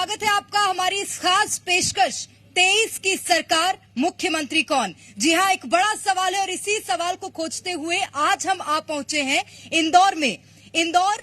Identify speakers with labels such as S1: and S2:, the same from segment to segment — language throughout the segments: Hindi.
S1: स्वागत है आपका हमारी इस खास पेशकश 23 की सरकार मुख्यमंत्री कौन। जी हाँ, एक बड़ा सवाल है और इसी सवाल को खोजते हुए आज हम आ पहुंचे हैं इंदौर में। इंदौर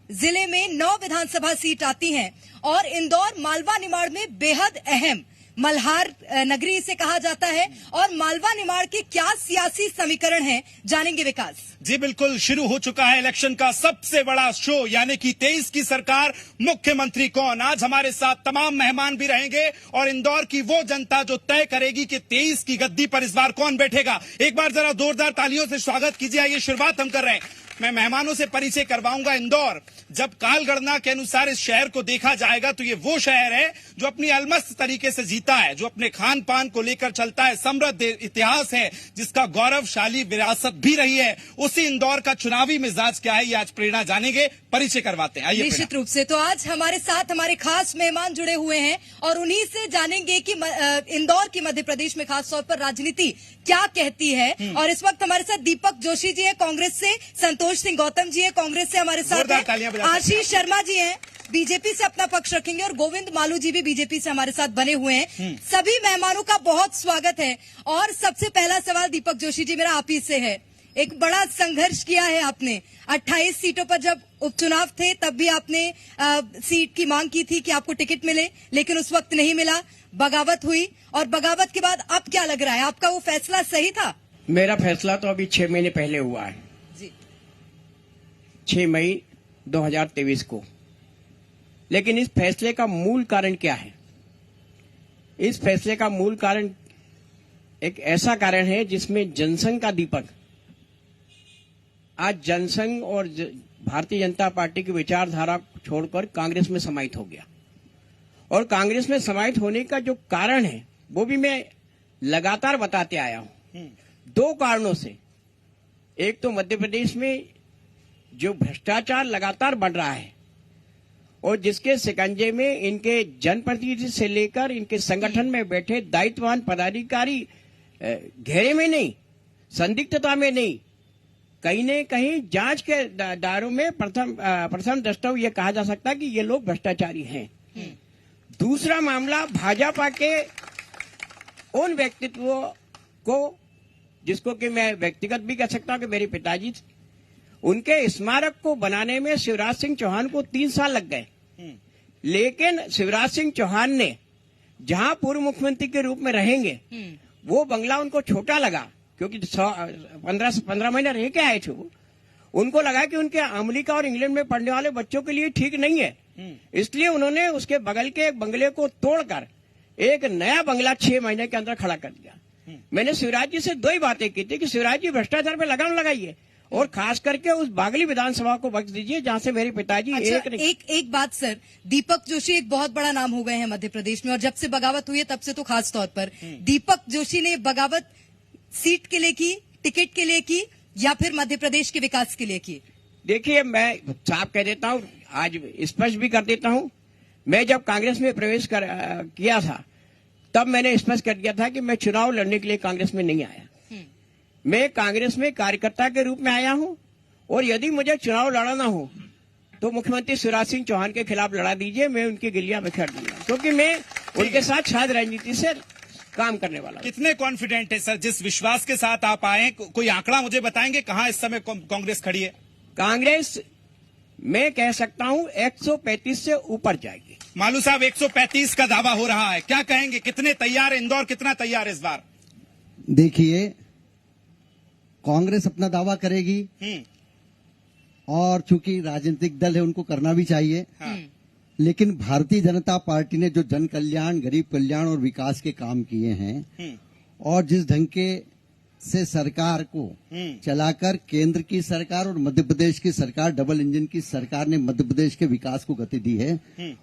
S1: जिले में 9 विधानसभा सीट आती हैं और इंदौर मालवा निमाड़ में बेहद अहम मल्हार नगरी इसे कहा जाता है। और मालवा निमाड़ के क्या सियासी समीकरण हैं, जानेंगे विकास।
S2: जी बिल्कुल, शुरू हो चुका है इलेक्शन का सबसे बड़ा शो, यानी कि 23 की सरकार मुख्यमंत्री कौन। आज हमारे साथ तमाम मेहमान भी रहेंगे और इंदौर की वो जनता जो तय करेगी कि 23 की गद्दी पर इस बार कौन बैठेगा। एक बार जरा जोरदार तालियों से स्वागत कीजिए। ये शुरुआत हम कर रहे हैं, मैं मेहमानों से परिचय करवाऊंगा। इंदौर जब कालगणना के अनुसार इस शहर को देखा जाएगा तो ये वो शहर है जो अपनी अलमस्त तरीके से जीता है, जो अपने खान पान को लेकर चलता है, समृद्ध इतिहास है, जिसका गौरवशाली विरासत भी रही है। उसी इंदौर का चुनावी मिजाज क्या है, ये आज प्रेरणा जानेंगे, परिचय करवाते हैं। आइए
S1: निश्चित रूप से। तो आज हमारे साथ हमारे खास मेहमान जुड़े हुए हैं और उन्हीं से जानेंगे कि इंदौर की मध्य प्रदेश में खास तौर पर राजनीति क्या कहती है। और इस वक्त हमारे साथ दीपक जोशी जी है कांग्रेस से, संतोष सिंह गौतम जी है कांग्रेस से हमारे साथ हैं, आशीष शर्मा जी हैं बीजेपी से अपना पक्ष रखेंगे और गोविंद मालू जी भी बीजेपी से हमारे साथ बने हुए हैं। सभी मेहमानों का बहुत स्वागत है। और सबसे पहला सवाल दीपक जोशी जी मेरा आप ही से है। एक बड़ा संघर्ष किया है आपने, 28 सीटों पर जब उपचुनाव थे तब भी आपने सीट की मांग की थी कि आपको टिकट मिले, लेकिन उस वक्त नहीं मिला, बगावत हुई। और बगावत के बाद अब क्या लग रहा है, आपका वो फैसला सही था?
S3: मेरा फैसला तो अभी 6 महीने पहले हुआ है
S1: जी,
S3: 6 मई 2023 को। लेकिन इस फैसले का मूल कारण क्या है? इस फैसले का मूल कारण एक ऐसा कारण है जिसमें जनसंघ का दीपक आज जनसंघ और भारतीय जनता पार्टी की विचारधारा छोड़कर कांग्रेस में समाहित हो गया। और कांग्रेस में समाहित होने का जो कारण है वो भी मैं लगातार बताते आया हूं। 2 कारणों से। एक तो मध्य प्रदेश में जो भ्रष्टाचार लगातार बढ़ रहा है और जिसके शिकंजे में इनके जनप्रतिनिधि से लेकर इनके संगठन में बैठे दायित्ववान पदाधिकारी घेरे में नहीं, संदिग्धता में नहीं, कहीं न कहीं जांच के दायरों में प्रथम दृष्टया यह कहा जा सकता है कि ये लोग भ्रष्टाचारी हैं। दूसरा मामला भाजपा के उन व्यक्तित्वों को, जिसको कि मैं व्यक्तिगत भी कह सकता हूं कि मेरे पिताजी, उनके स्मारक को बनाने में शिवराज सिंह चौहान को 3 साल लग गए। लेकिन शिवराज सिंह चौहान ने जहां पूर्व मुख्यमंत्री के रूप में रहेंगे वो बंगला उनको छोटा लगा, क्योंकि 15 महीने रह के आए थे वो। उनको लगा कि उनके अमेरिका और इंग्लैंड में पढ़ने वाले बच्चों के लिए ठीक नहीं है, इसलिए उन्होंने उसके बगल के एक बंगले को तोड़कर एक नया बंगला 6 महीने के अंदर खड़ा कर दिया। मैंने शिवराज जी से 2 ही बातें की थी कि शिवराज जी भ्रष्टाचार पे लगाम लगाइए और खास करके उस बागली विधानसभा को बख्श दीजिए जहां से मेरे पिताजी
S1: एक बात सर, दीपक जोशी एक बहुत बड़ा नाम हो गए हैं मध्य प्रदेश में और जब से बगावत हुई है तब से तो खास तौर पर दीपक जोशी ने बगावत सीट के लिए की, टिकट के लिए की या फिर मध्य प्रदेश के विकास के लिए की?
S3: देखिए, मैं साफ कह देता हूं, आज स्पष्ट भी कर देता हूं, मैं जब कांग्रेस में प्रवेश किया था तब मैंने स्पष्ट कर दिया था कि मैं चुनाव लड़ने के लिए कांग्रेस में नहीं आया। मैं कांग्रेस में कार्यकर्ता के रूप में आया हूं और यदि मुझे चुनाव लड़ाना हो तो मुख्यमंत्री शिवराज सिंह चौहान के खिलाफ लड़ा दीजिए, मैं उनकी गिल्लियां बिखेर दूंगा, क्योंकि मैं उनके साथ शायद राजनीति से काम करने वाला।
S2: कितने कॉन्फिडेंट है सर जिस विश्वास के साथ आप आए? कोई आंकड़ा मुझे बताएंगे कहां इस समय कांग्रेस खड़ी है?
S3: कांग्रेस मैं कह सकता हूं 135 से ऊपर जाएगी।
S2: मालू साहब, 135 का दावा हो रहा है, क्या कहेंगे? कितने तैयार है इंदौर, कितना तैयार है इस बार?
S4: देखिए, कांग्रेस अपना दावा करेगी और चूंकि राजनीतिक दल है उनको करना भी चाहिए। लेकिन भारतीय जनता पार्टी ने जो जन कल्याण, गरीब कल्याण और विकास के काम किए हैं और जिस ढंग के से सरकार को चलाकर केंद्र की सरकार और मध्य प्रदेश की सरकार, डबल इंजन की सरकार ने मध्य प्रदेश के विकास को गति दी है,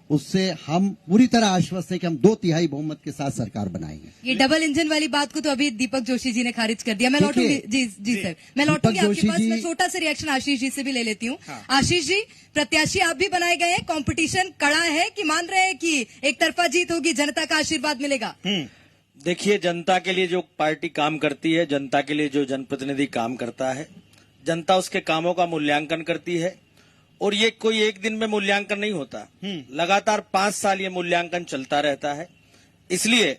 S4: उससे हम पूरी तरह आश्वस्त हैं कि हम 2/3 बहुमत के साथ सरकार बनाएंगे।
S1: ये डबल इंजन वाली बात को तो अभी दीपक जोशी जी ने खारिज कर दिया। मैं लौटूंगी जी सर, मैं लौटूंगी आपके पास। मैं छोटा सा रिएक्शन आशीष जी से भी ले लेती हूँ। आशीष जी, प्रत्याशी आप भी बनाए गए हैं, कंपटीशन कड़ा है कि मान रहे हैं कि एक तरफा जीत होगी, जनता का आशीर्वाद मिलेगा?
S5: देखिए, जनता के लिए जो पार्टी काम करती है, जनता के लिए जो जनप्रतिनिधि काम करता है, जनता उसके कामों का मूल्यांकन करती है और ये कोई एक दिन में मूल्यांकन नहीं होता, लगातार 5 साल ये मूल्यांकन चलता रहता है। इसलिए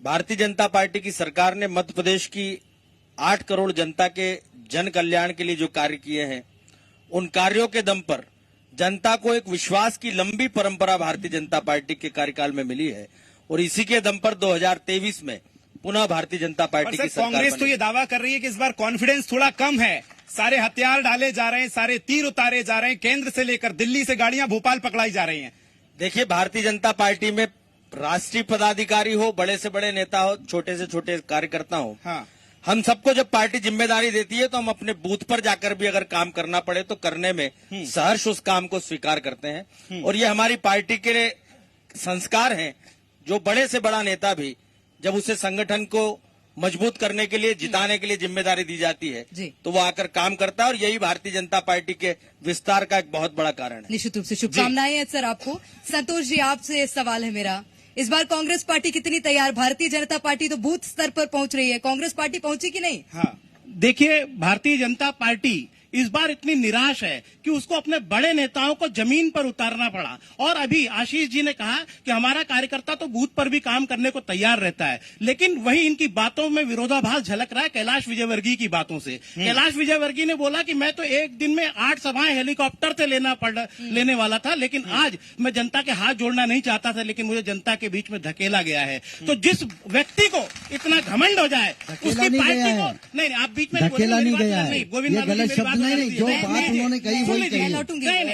S5: भारतीय जनता पार्टी की सरकार ने मध्य प्रदेश की 8 करोड़ जनता के जन कल्याण के लिए जो कार्य किए हैं, उन कार्यों के दम पर जनता को एक विश्वास की लंबी परंपरा भारतीय जनता पार्टी के कार्यकाल में मिली है और इसी के दम पर 2023 में पुनः भारतीय जनता पार्टी की सरकार
S2: कांग्रेस तो
S5: बनी।
S2: ये दावा कर रही है कि इस बार कॉन्फिडेंस थोड़ा कम है, सारे हथियार डाले जा रहे हैं, सारे तीर उतारे जा रहे हैं, केंद्र से लेकर दिल्ली से गाड़ियां भोपाल पकड़ाई जा रही हैं।
S5: देखिए, भारतीय जनता पार्टी में राष्ट्रीय पदाधिकारी हो, बड़े से बड़े नेता हो, छोटे से छोटे कार्यकर्ता हो,
S2: हाँ।
S5: हम सबको जब पार्टी जिम्मेदारी देती है तो हम अपने बूथ पर जाकर भी अगर काम करना पड़े तो करने में सहर्ष उस काम को स्वीकार करते हैं। और ये हमारी पार्टी के संस्कार हैं, जो बड़े से बड़ा नेता भी जब उसे संगठन को मजबूत करने के लिए, जिताने के लिए जिम्मेदारी दी जाती है तो वो आकर काम करता है और यही भारतीय जनता पार्टी के विस्तार का एक बहुत बड़ा कारण है।
S1: निश्चित रूप से शुभकामनाएं हैं सर आपको। संतोष जी, आपसे सवाल है मेरा, इस बार कांग्रेस पार्टी कितनी तैयार? भारतीय जनता पार्टी तो बूथ स्तर पर पहुंच रही है, कांग्रेस पार्टी पहुंची कि नहीं?
S2: हाँ।
S6: देखिए, भारतीय जनता पार्टी इस बार इतनी निराश है कि उसको अपने बड़े नेताओं को जमीन पर उतारना पड़ा। और अभी आशीष जी ने कहा कि हमारा कार्यकर्ता तो बूथ पर भी काम करने को तैयार रहता है, लेकिन वही इनकी बातों में विरोधाभास झलक रहा है कैलाश विजयवर्गीय की बातों से। कैलाश विजयवर्गीय ने बोला कि मैं तो एक दिन में 8 सभाएं हेलीकॉप्टर से लेने वाला था, लेकिन आज मैं जनता के हाथ जोड़ना नहीं चाहता था, लेकिन मुझे जनता के बीच में धकेला गया है। तो जिस व्यक्ति को इतना घमंड हो जाए उसकी पार्टी को नहीं, आप बीच में
S4: धकेला नहीं गया है,
S6: गोविंद
S4: ये गलत शब्द नहीं, जो बात उन्होंने कही वही कही,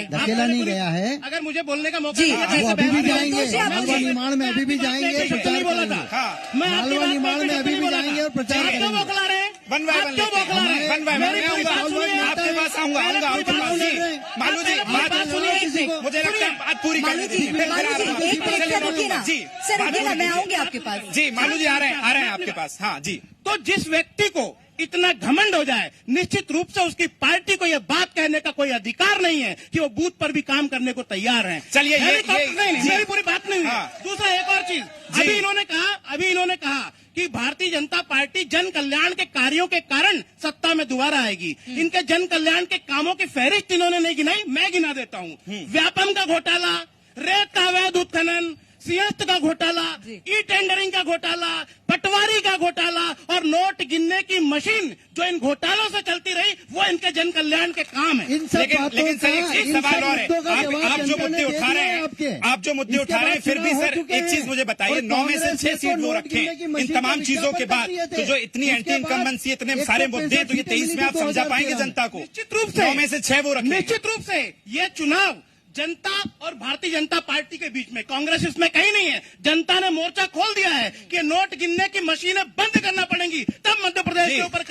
S4: धकेला नहीं गया है।
S6: अगर मुझे बोलने का मौका
S4: वो अभी भी जाएंगे मालवा निर्माण में, अभी भी जाएंगे प्रचार करेंगे, मालवा निर्माण में अभी भी जाएंगे और प्रचार करेंगे।
S2: वन बाय वन आपके पास आऊंगा आपके पास। जी मालू जी, बात सुनिए, मुझे लगता है बात पूरी कर लीजिए। जी
S1: सर रुकिए ना, मैं आऊंगी आपके पास।
S2: जी मालू जी आ रहे हैं आपके पास। हाँ जी।
S6: तो जिस व्यक्ति को इतना घमंड हो जाए, निश्चित रूप से उसकी पार्टी को यह बात कहने का कोई अधिकार नहीं है कि वो बूथ पर भी काम करने को तैयार हैं।
S2: चलिए
S6: नहीं, मेरी पूरी बात नहीं हुई।
S2: हाँ।
S6: दूसरा एक और चीज, अभी इन्होंने कहा कि भारतीय जनता पार्टी जन कल्याण के कार्यों के कारण सत्ता में दोबारा आएगी। इनके जन कल्याण के कामों की फहरिस्त इन्होंने नहीं गिनाई, मैं गिना देता हूँ। व्यापम का घोटाला, रेत का अवैध उत्खनन, सिंहस्थ का घोटाला, ई टेंडरिंग का घोटाला, पटवारी का घोटाला और नोट गिनने की मशीन जो इन घोटालों से चलती रही, वो इनके जन कल्याण के काम है।
S2: लेकिन सर एक सवाल और है, आप जो मुद्दे उठा रहे हैं, फिर भी सर एक चीज मुझे बताइए, 9 में से 6 सीट वो रखे इन तमाम चीजों के बाद, तो जो इतनी एंटी इनकम्बेंसी, इतने सारे मुद्दे, तो ये 23 में आप समझा पाएंगे जनता को?
S6: निश्चित रूप से
S2: 9 में से 6 वो रखे।
S6: निश्चित रूप से ये चुनाव जनता और भारतीय जनता पार्टी के बीच में, कांग्रेस इसमें कहीं नहीं है। जनता ने मोर्चा खोल दिया है कि नोट गिनने की मशीनें बंद करना पड़ेंगी, तब मध्य प्रदेश के ऊपर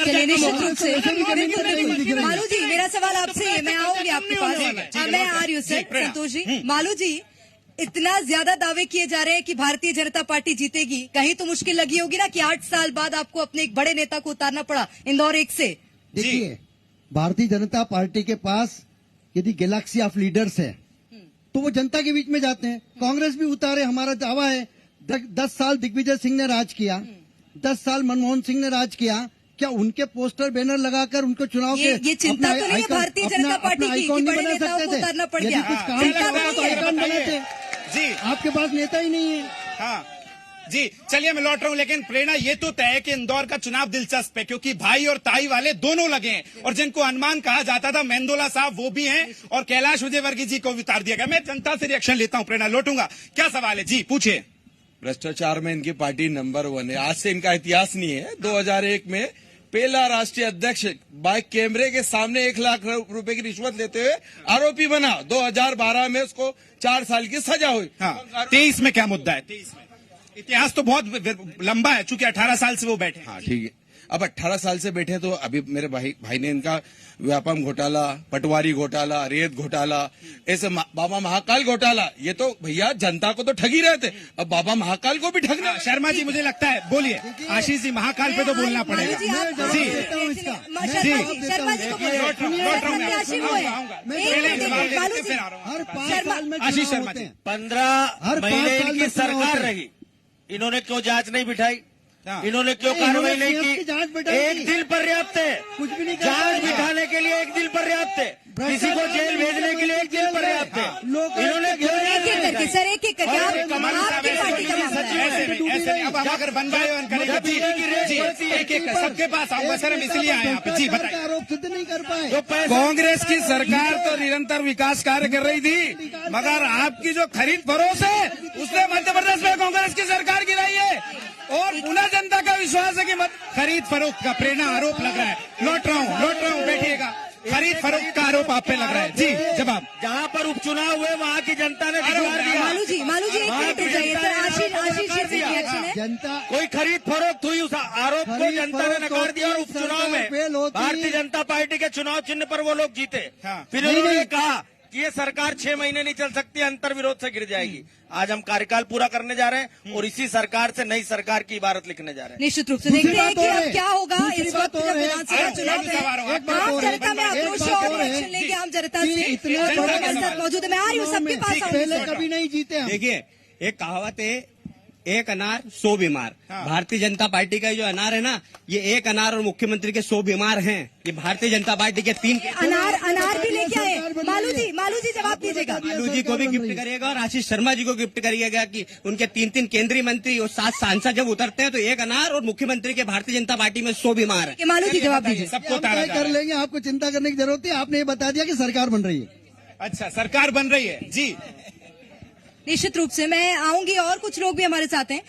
S1: मालू जी, मेरा सवाल आपसे है, मैं आऊंगी आपके पास। मैं आ रही हूँ सर। संतोष जी, मालू जी, इतना ज्यादा दावे किए जा रहे हैं कि भारतीय जनता पार्टी जीतेगी, कहीं तो मुश्किल लगी होगी ना कि 8 साल बाद आपको अपने एक बड़े नेता को उतारना पड़ा इंदौर 1 से।
S4: देखिए, भारतीय जनता पार्टी के पास यदि गैलेक्सी ऑफ लीडर्स है तो वो जनता के बीच में जाते हैं। कांग्रेस भी उतारे, हमारा दावा है। 10 साल दिग्विजय सिंह ने राज किया, 10 साल मनमोहन सिंह ने राज किया, क्या उनके पोस्टर बैनर लगाकर उनको चुनाव
S1: ये चिंता तो नहीं है भारतीय जनता पार्टी की कि बड़े नेताओं को उतारना पड़ गया?
S4: कुछ काम करना तो आइकॉन बनाते
S2: जी,
S4: आपके पास नेता ही नहीं है।
S2: हाँ जी, चलिए मैं लौट रहा हूं, लेकिन प्रेरणा ये तो तय है कि इंदौर का चुनाव दिलचस्प है, क्योंकि भाई और ताई वाले दोनों लगे हैं, और जिनको अनुमान कहा जाता था मेंदोला साहब वो भी हैं, और कैलाश विजयवर्गीय जी को भी उतार दिया गया। मैं जनता से रिएक्शन लेता हूं, प्रेरणा लौटूंगा। क्या सवाल है जी, पूछिए।
S7: भ्रष्टाचार में इनकी पार्टी नंबर 1 है, आज से इनका इतिहास नहीं है। 2001 में पहला राष्ट्रीय अध्यक्ष बाइक कैमरे के सामने 1 लाख रुपए की रिश्वत लेते हुए आरोपी बना। 2012 में उसको 4 साल की सजा हुई।
S2: हाँ, 23 में क्या मुद्दा है? 23 में इतिहास तो बहुत लंबा है, चूंकि 18 साल से वो बैठे।
S7: हाँ ठीक है, अब 18 साल से बैठे तो अभी मेरे भाई ने इनका व्यापम घोटाला, पटवारी घोटाला, रेत घोटाला, ऐसे बाबा महाकाल घोटाला, ये तो भैया जनता को तो ठगी रहे थे, अब बाबा महाकाल को भी ठगना।
S2: शर्मा जी मुझे लगता है, बोलिए आशीष जी, महाकाल पे तो बोलना पड़ेगा। जी आशीष शर्मा जी,
S5: 15 महीने इनकी सरकार रही, इन्होंने क्यों जांच नहीं बिठाई?
S2: हाँ।
S5: इन्होंने क्यों कार्रवाई नहीं
S4: की जांच
S5: की?
S4: बैठाई
S5: एक
S4: थी।
S5: दिन पर्याप्त है।
S4: कुछ भी नहीं कर
S5: जांच
S4: पाए।
S5: बिठाने के लिए एक दिन पर्याप्त है। किसी को जेल भेजने के लिए एक दिन पर्याप्त है। इन्होंने क्यों
S1: एक एक करके सर, एक एक करके
S2: अरे कमाल साहब,
S1: आपकी पार्टी का मामला है।
S2: ऐसे नहीं, अब हम अगर बन गए और करेंगे जी, जी, एक एक सबके पास आऊंगा सर, हम इसलिए आए यहाँ पे। जी बताइए।
S4: आरोप सिद्ध नहीं कर पाए।
S5: जो पैसे
S7: कांग्रेस की सरकार तो निरंतर विकास कार्य कर रही थी, मगर आपकी जो खरीद फरोख्त है उसने मध्य प्रदेश में कांग्रेस की सरकार गिराई है और पुनः जनता का विश्वास है कि
S2: खरीद फरोख्त का प्रेरणा आरोप लग रहा है। लौट रहा हूँ, बैठिएगा। खरीद फरोख्त का आरोप आप पे लग रहा है। जी जवाब।
S5: जहाँ पर उपचुनाव हुए वहाँ की जनता ने धिक्कार दिया।
S1: मालू जी एक मिनट रुक जाइए सर। आशीष जी से रिएक्शन है।
S4: जनता
S5: कोई खरीद फरोख्त हुई, उस आरोप को
S4: खरीद
S5: जनता ने
S4: फरोख्त
S5: नकार दिया और
S4: होती,
S5: उपचुनाव में
S4: सरकार फेल होती।
S5: भारतीय जनता पार्टी के चुनाव चिन्ह पर वो लोग जीते।
S2: हाँ।
S5: फिर
S4: नहीं,
S5: उन्होंने
S4: नहीं।
S5: कहा कि ये सरकार 6 महीने नहीं चल सकती, अंतर विरोध से गिर जाएगी। आज हम कार्यकाल पूरा करने जा रहे हैं और इसी सरकार से नई सरकार की इबारत लिखने जा रहे हैं।
S1: निश्चित रूप से
S4: दूसरी
S1: देखते हैं
S4: बात
S1: कि
S4: और
S1: अब
S4: है।
S1: क्या होगा
S4: दूसरी
S1: इस
S4: बात
S1: वक्त
S4: और
S1: जब
S4: है।
S1: विधानसभा चुनाव
S2: मैं भी सवार हूँ।
S1: है।
S2: एक बात
S1: आम
S2: और है।
S1: जनता में आक्रोश
S4: एक बात
S1: और
S4: और है।
S1: रिएक्शन लेंगे आम जनता
S4: कि
S1: से।
S4: इतने
S1: जनता
S4: बड़े
S1: के साथ मौजूद है। मैं आ रही हूँ सबके पास आऊंगी।
S4: पहले कभी नहीं जीते हम।
S8: देखिए, एक कहावत है, एक अनार 100 बीमार। भारतीय जनता पार्टी का जो अनार है ना, ये एक अनार और मुख्यमंत्री के 100 बीमार हैं। ये भारतीय जनता पार्टी के 3
S1: अनार भी लेके आए। मालू जी जवाब दीजिएगा।
S8: लालू जी को भी गिफ्ट करिएगा और आशीष शर्मा जी को गिफ्ट करिएगा कि उनके 3 केंद्रीय मंत्री और 7 सांसद जब उतरते हैं तो एक अनार और मुख्यमंत्री के भारतीय जनता पार्टी में 100 बीमार है।
S1: मालू जी जवाब दीजिए।
S2: सबको
S4: हम
S2: तारा
S4: तय
S2: जा
S4: कर
S2: रहा है।
S4: लेंगे, आपको चिंता करने की जरूरत है। आपने ये बता दिया कि सरकार बन रही है।
S2: अच्छा, सरकार बन रही है। जी
S1: निश्चित रूप से मैं आऊंगी और कुछ लोग भी हमारे साथ हैं।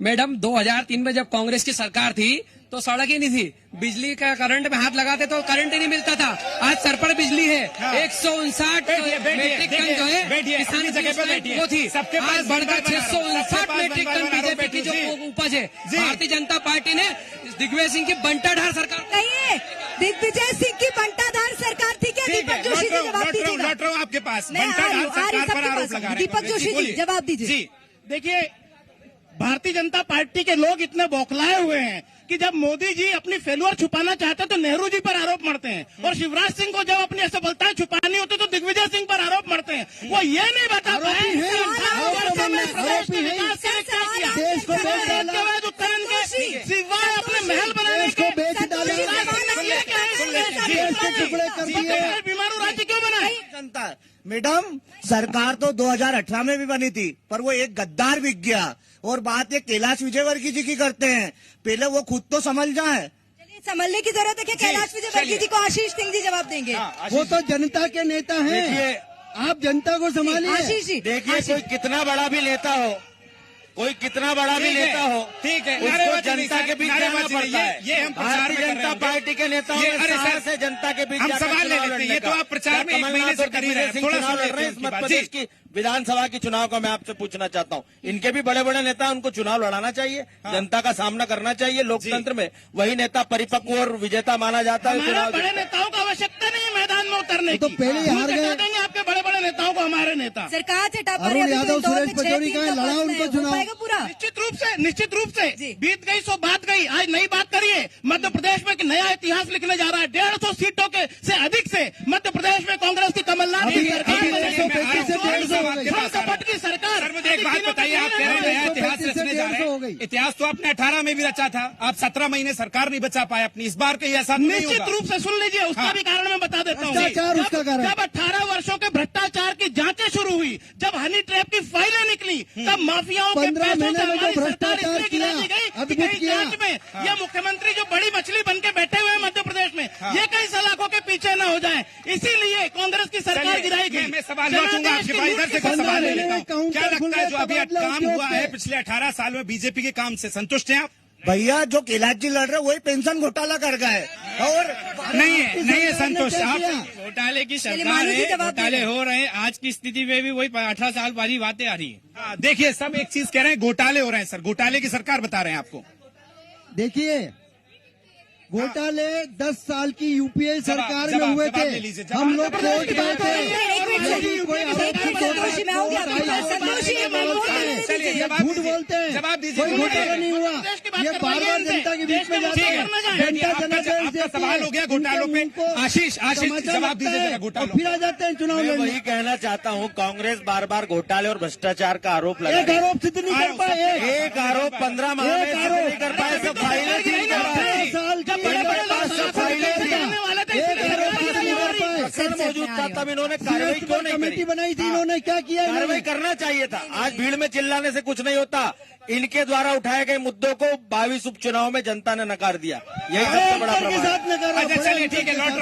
S9: मैडम 2003 में जब कांग्रेस की सरकार थी तो सड़क ही नहीं थी, बिजली का करंट में हाथ लगाते तो करंट ही नहीं मिलता था। आज सर पर बिजली है। 159 मेट्रिक टन जो है किसान
S2: जगह पे बैठिए।
S9: वो थी,
S2: सबके पास
S9: आज बढ़कर
S2: बनवाए बना लो।
S9: 659 मेट्रिक टन बीजेपी की जो उपज है। भारतीय जनता पार्टी ने दिग्विजय सिंह की बंटाढार सरकार
S1: कहिए, दिग्विजय सिंह की बंटाधार सरकार थी क्या?
S2: ठीक है,
S1: दीपक जोशी जी जवाब दीजिएगा।
S2: लौट रहा हूँ आपके पास।
S1: मैं आ रही हूँ,
S2: सरकार पर
S1: सबके
S2: आरोप
S1: पास
S2: लगा
S1: हूँ।
S2: रहे हैं।
S1: दीपक जोशी जी
S2: बोलिए।
S1: जवाब दीजिए।
S2: जी
S6: देखिए, भारतीय जनता पार्टी के लोग इतने बौखलाए हुए हैं कि जब मोदी जी अपनी फेलुअर छुपाना चाहते हैं तो नेहरू जी पर आरोप मढ़ते हैं और शिवराज सिंह को जब अपनी असफलताएं छुपानी होती तो दिग्विजय सिंह पर आरोप मढ़ते हैं। वो ये नहीं बता पाए
S4: आरोपी हैं,
S6: कि 18 वर्षों में प्रदेश में
S4: आरोपी हैं।
S6: विकास के लिए क्या किया।
S4: देश को बेच डाला।
S6: के बाद उत्तराखंड के सिवाय अपने महल बनाने
S4: देश को बेच डाला।
S6: शिवराज सिंह ने किया क्या है?
S4: देश के टुकड़े कर दिए।
S6: बीमारू राज्य क्यों बनाए?
S10: जनता मैडम, सरकार तो 2018 में भी बनी थी पर वो एक गद्दार बिक गया। और बात ये कैलाश विजयवर्गीय जी की करते हैं, पहले वो खुद तो समझ जाए।
S1: चलिए, संभलने की जरूरत है क्या? कैलाश विजयवर्गीय जी को आशीष सिंह जी जवाब देंगे।
S4: वो तो जनता के नेता हैं।
S5: देखिए,
S4: आप जनता को संभालिए।
S1: आशीष जी
S5: देखिए, कोई कितना बड़ा भी नेता हो, कोई कितना बड़ा भी
S2: ठीक है,
S5: नेता हो,
S2: ठीक है,
S5: उसको
S2: नारेबाजी नहीं,
S5: जनता के बीच जाना
S2: नारेबाजी नहीं,
S5: पड़ता है।
S2: ये हम प्रचार
S5: भारतीय
S2: में कर रहे
S5: जनता
S2: होंगे।
S5: पार्टी के नेताओं
S2: ये,
S5: में
S2: अरे सर,
S5: साहस है जनता के बीच
S2: हम
S5: जाकर
S2: सवाल ले
S5: चुनाव
S2: लेते हैं।
S5: लड़ने
S2: ये तो
S5: का।
S2: आप प्रचार में
S5: क्या
S2: एक महीने
S5: कमलनाथ
S2: से
S5: और
S2: कर ही रहे हैं।
S5: दिग्विजय सिंह
S2: थोड़ा
S5: चुनाव
S2: सुन
S5: लड़
S2: लेते
S5: रहे
S2: हैं
S5: हैं। इस
S2: उनकी
S5: मध्य
S2: बात।
S5: प्रदेश
S2: जी।
S5: की विधानसभा के चुनाव का मैं आपसे पूछना चाहता हूँ। इनके भी बड़े बड़े नेता, उनको चुनाव लड़ाना चाहिए, जनता का सामना करना चाहिए। लोकतंत्र में वही नेता परिपक्व और विजेता माना जाता है।
S6: हमारे
S5: चुनाव
S6: बड़े नेताओं को आवश्यकता नहीं है मैदान में उतरने
S4: तो
S6: की।
S4: पहले ही हार
S6: वो
S4: गए।
S6: जिता देंगे आपके बड़े बड़े नेताओं को हमारे नेता।
S1: सरकार से टापा
S4: अरुण यादव, सुरेश पचौरी का लड़ा उनको चुनाव।
S1: पूरा
S6: निश्चित रूप से
S1: जी।
S6: बीत गई सो बात गई। आज नई बात करिए। मध्य प्रदेश में एक नया इतिहास लिखने जा रहा है। 150 सीटों के से अधिक से मध्य प्रदेश में कांग्रेस की कमलनाथ की
S4: अभी-
S6: सरकार
S4: अभी
S6: बनेगी।
S4: 135 से 150 हो गई।
S6: छल कपट की सरकार।
S2: सर मुझे एक बात बताइए, आप कह रहे हैं नया इतिहास रचने जा रहे
S4: हो गई।
S2: हैं। इतिहास तो आपने 18 में भी रचा था। आप 17 महीने सरकार नहीं बचा पाए अपनी। इस बार कहीं ऐसा नहीं
S6: निश्चित
S2: होगा।
S6: रूप से सुन लीजिए, उसका
S2: हाँ।
S6: भी कारण मैं बता देता हूँ।
S4: भ्रष्टाचार उसका कारण।
S6: जब 18 वर्षों के भ्रष्टाचार की जांचें शुरू हुई, जब हनी ट्रैप की फाइलें निकली, तब माफियाओं के
S4: 15
S6: पैसों
S4: महीने
S6: से
S4: में जो
S6: हमारी सरकार
S4: भ्रष्टाचार
S6: इसलिए गिरा दी
S4: किया,
S6: गई कि
S4: अद्भुत
S6: कहीं
S4: किया।
S6: जांच में ये मुख्यमंत्री जो बड़ी मछली बन के बैठे हुए हैं मध्य प्रदेश में, ये कई सलाखों के पीछे न हो जाए, इसीलिए कांग्रेस की सरकार
S2: चलिए,
S6: गिराई गई।
S2: मैं सवाल लौटूंगा आपके पास। इधर से कोई सवाल ले लेता हूँ। क्या लगता है जो अभी काम हुआ है पिछले 18 साल में बीजेपी के काम से संतुष्ट हैं आप?
S10: भैया, जो कैलाश जी लड़ रहे वही पेंशन घोटाला कर गए। और
S2: नहीं है संतुष्ट आप?
S8: घोटाले की
S1: चलिए, मालू जी जवाब
S8: घोटाले
S1: दीजिए।
S8: हो रहे हैं। आज की स्थिति में भी वही 18 साल वाली बातें आ रही है।
S2: हाँ, देखिए, सब एक चीज कह रहे हैं, घोटाले हो रहे हैं सर। घोटाले की सरकार बता रहे हैं आपको।
S4: देखिए, घोटाले 10 साल की यूपीए सरकार में हुए
S2: जवाब ले
S4: थे।
S2: लीजिए,
S4: हम लोग
S2: जवाब-
S4: कोर्ट गए थे।
S1: एक मिनट
S4: यदि कोई आरोप
S1: संतोषी, मैं आऊंगी आपके पास। संतोषी, मैं बोल रही हूँ।
S4: यदि
S2: जवाब
S4: झूठ
S2: दीजिए,
S4: बोलते हैं।
S2: जवाब दीजिए।
S4: कोई घोटाला नहीं हुआ। ये बार बार जनता के बीच में जाते हैं।
S2: आपका सवाल हो गया घोटालों पे। आशीष जवाब दीजिए जरा घोटालों।
S4: फिर आ जाते हैं चुनाव
S5: मैं
S4: लड़ने।
S5: वही कहना चाहता हूँ, कांग्रेस बार बार घोटाले और भ्रष्टाचार का आरोप लगा
S4: एक
S5: रही है।
S4: आरोप सिद्ध नहीं कर पाए।
S5: एक आरोप 15 माह में सिद्ध नहीं कर पाए, सब फाइलें सील कर पाए।
S4: साल की
S5: मौजूद था तब इन्होंने कार्रवाई क्यों नहीं
S4: कमेटी
S5: करी?
S4: बनाई थी इन्होंने, क्या किया
S5: कार्रवाई करना चाहिए था। आज भीड़ में चिल्लाने से कुछ नहीं होता। इनके द्वारा उठाए गए मुद्दों को 22 उपचुनाव में जनता ने नकार दिया। यही सबसे बड़ा प्रमाण।
S2: अच्छा चलिए ठीक है, लौट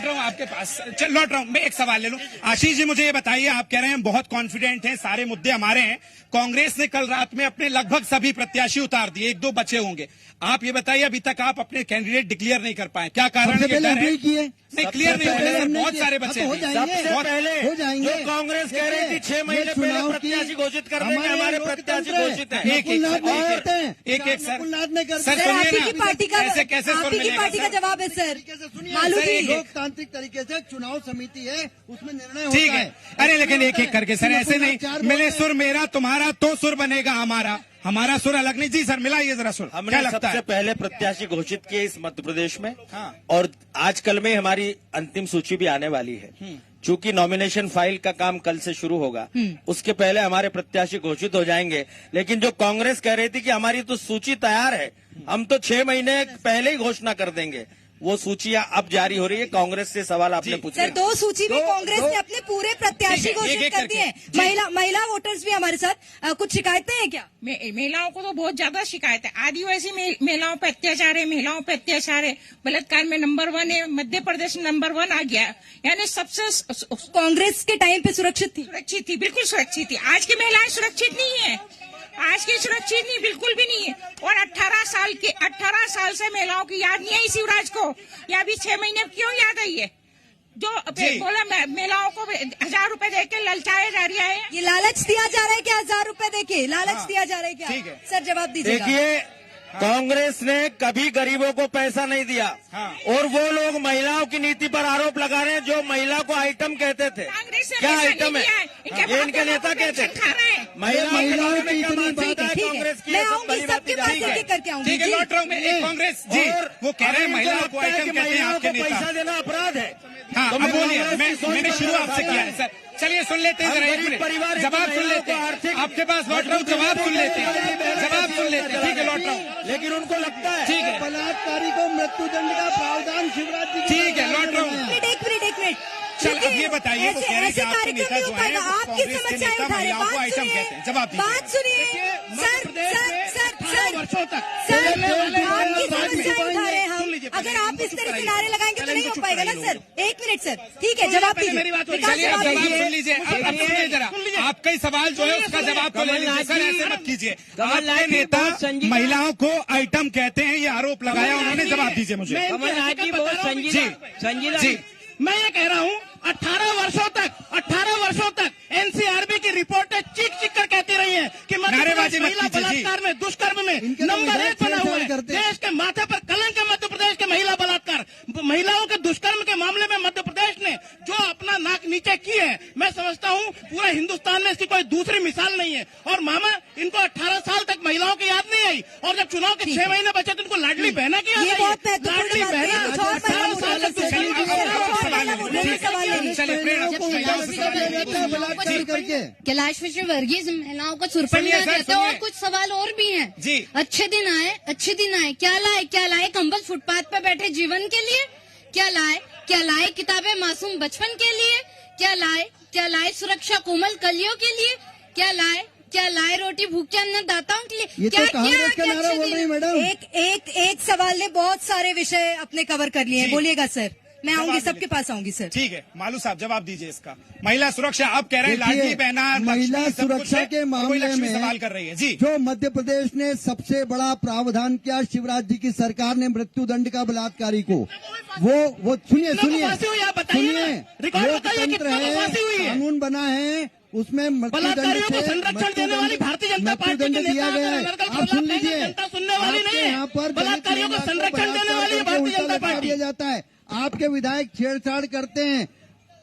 S2: रहा हूँ आपके पास। लौट रहा हूँ, मैं एक सवाल ले लूं। आशीष जी मुझे ये बताइए, आप कह रहे हैं बहुत कॉन्फिडेंट हैं, सारे मुद्दे हमारे हैं। कांग्रेस ने कल रात में अपने लगभग सभी प्रत्याशी उतार दिए, 1-2 बचे होंगे। आप ये बताइए, अभी तक आप अपने कैंडिडेट डिक्लेयर नहीं कर पाए, क्या कारण है? नहीं, क्लियर नहीं हुए सर, बहुत सारे बचे हैं।
S5: सबसे पहले
S4: हो जाएंगे।
S5: जो कांग्रेस कह रही थी 6 महीने पहले प्रत्याशी घोषित कर देंगे, हमारे प्रत्याशी घोषित है।
S2: एक सर
S1: आप ही की पार्टी का
S2: ऐसे कैसे
S1: आप ही की पार्टी का जवाब है सर। मालू जी,
S4: लोकतांत्रिक तरीके से चुनाव समिति है, उसमें निर्णय होता
S2: ठीक है। अरे लेकिन एक एक करके सर, ऐसे नहीं मिले सुर मेरा तुम्हारा तो सुर बनेगा हमारा, हमारा सुर अलग नहीं। जी सर, मिलाइए जरा सुर।
S5: हमने
S2: क्या लगता
S5: सबसे
S2: है?
S5: पहले प्रत्याशी घोषित किए इस मध्य प्रदेश में,
S2: हाँ।
S5: और आजकल में हमारी अंतिम सूची भी आने वाली है। चूंकि नॉमिनेशन फाइल का काम कल से शुरू होगा, उसके पहले हमारे प्रत्याशी घोषित हो जाएंगे। लेकिन जो कांग्रेस कह रही थी कि हमारी तो सूची तैयार है, हम तो 6 महीने पहले ही घोषणा कर देंगे, वो सूचियां अब जारी हो रही है। कांग्रेस से सवाल आपने पूछा।
S1: सर 2 सूची में कांग्रेस ने अपने पूरे प्रत्याशी घोषित कर दिए हैं। महिला वोटर्स भी हमारे साथ, कुछ शिकायतें हैं क्या?
S11: महिलाओं को तो बहुत ज्यादा शिकायत है। आदिवासी महिलाओं पे अत्याचार है, महिलाओं पे अत्याचार है, बलात्कार में नंबर 1 है, मध्य प्रदेश में नंबर 1 आ गया। यानी सबसे
S1: कांग्रेस के टाइम पे सुरक्षित थी,
S11: बिल्कुल सुरक्षित थी। आज की महिलाएं सुरक्षित नहीं है, आज की सुरक्षित नहीं, बिल्कुल भी नहीं है। और 18 साल से महिलाओं की याद नहीं आई शिवराज को, या अभी 6 महीने क्यों याद आई है? जो बोला महिलाओं को 1000 रुपए देके ललचाया जा रहा है।
S1: ये लालच दिया जा रहा है क्या? 1000 रुपए देके लालच दिया जा रहा है क्या?
S2: ठीक है।
S1: सर जवाब दीजिए।
S5: देखिए, कांग्रेस ने कभी गरीबों को पैसा नहीं दिया, और वो लोग महिलाओं की नीति पर आरोप लगा रहे हैं जो महिला को आइटम कहते थे। क्या आइटम है? ये इनके नेता कहते थे। महिलाओं की इतनी बात है कांग्रेस की।
S1: मैं आऊंगी, सबके पास एक-एक करके आऊंगी।
S2: ठीक है, लौट रहा हूँ मैं। एक कांग्रेस जी वो कह रहे हैं महिलाओं को आइटम कहते हैं आपके नेता।
S5: पैसा देना अपराध है।
S2: हाँ, अब बोलिए, मैंने शुरू आपसे किया है सर। चलिए सुन लेते हैं जरा, एक मिनट जवाब सुन लेते हैं। आपके पास लौट रहा हूँ, जवाब सुन लेते हैं, जवाब सुन लेते हैं। ठीक है, लौट रहा हूँ।
S5: लेकिन उनको लगता है
S2: ठीक है,
S4: बलात्कारी को मृत्युदंड का प्रावधान शिवराज जी।
S2: ठीक है, लौट रहा हूँ।
S1: एक मिनट
S2: चल अब ये बताइए, वो कह रहे हैं कि आपके नेता जो है वो
S1: आपकी
S2: कांग्रेस के
S1: समस्याएं
S2: नेता
S1: उठा रहे हैं।
S2: महिलाओं को आइटम कहते हैं। जवाब दीजिए।
S1: बात सुनिए सर,
S6: वर्षों तक
S1: आपकी समस्याएं उठा रहे हैं हम। अगर आप इस तरह से नारे लगाएंगे तो नहीं हो पाएगा ना सर। 1 मिनट सर, ठीक है, जवाब दीजिए।
S2: चलिए अब जवाब सुन लीजिए। अब सुनिए जरा, आपका ही सवाल जो है उसका जवाब तो ले लीजिए सर, ऐसे मत कीजिए। आपके नेता महिलाओं को आइटम कहते हैं, ये आरोप लगाया उन्होंने। जवाब दीजिए मुझे।
S6: संजीदा जी, मैं ये कह रहा हूँ 18 वर्षों तक एनसीआरबी की रिपोर्टें चीख कर कहती रही है कि
S2: नारेबाजी मत
S6: महिला
S2: कीजिए, जी।
S6: बलात्कार में, दुष्कर्म में नंबर 1 बना हुआ है। देश के माथे पर कलंक है मध्य प्रदेश के महिला बलात्कार, महिलाओं के दुष्कर्म के मामले में मध्य प्रदेश ने जो अपना नाक नीचे की है, मैं समझता हूँ पूरे हिंदुस्तान में इसकी कोई दूसरी मिसाल नहीं है। और मामा, इनको 18 साल तक महिलाओं की याद नहीं आई, और जब चुनाव के 6 महीने बचे तो इनको लाडली बहना की याद आई। लाडली बहना 18 साल तक
S12: कैलाश विजयवर्गीय महिलाओं को सुरपनिया कहते हैं। और कुछ सवाल और भी हैं। अच्छे दिन आए, क्या लाए कंबल फुटपाथ पे बैठे जीवन के लिए? क्या लाए किताबें मासूम बचपन के लिए? क्या लाए सुरक्षा कोमल कलियों के लिए? क्या लाए रोटी भूखे अन्नदाताओं के लिए?
S4: ये तो कांग्रेस का नारा बोल रही है मैडम।
S1: एक सवाल ने बहुत सारे विषय अपने कवर कर लिए हैं। बोलिएगा सर, मैं आऊंगी, सबके पास आऊंगी सर।
S2: ठीक है, मालू साहब जवाब दीजिए इसका। महिला सुरक्षा आप कह रहे हैं, लाडली बहना,
S4: महिला सुरक्षा के मामले में
S2: सवाल कर रही है जी।
S4: जो मध्य प्रदेश ने सबसे बड़ा प्रावधान किया शिवराज जी की सरकार ने मृत्युदंड का बलात्कारी को, वो सुनिए लोकतंत्र है, कानून बना है, उसमें मृत्युदंड दिया गया है। आप सुन लीजिए, आपके यहाँ पर
S6: बलात्कारियों को संरक्षण देने वाली भारतीय जनता पार्टी
S4: दिया जाता है। आपके विधायक छेड़छाड़ करते हैं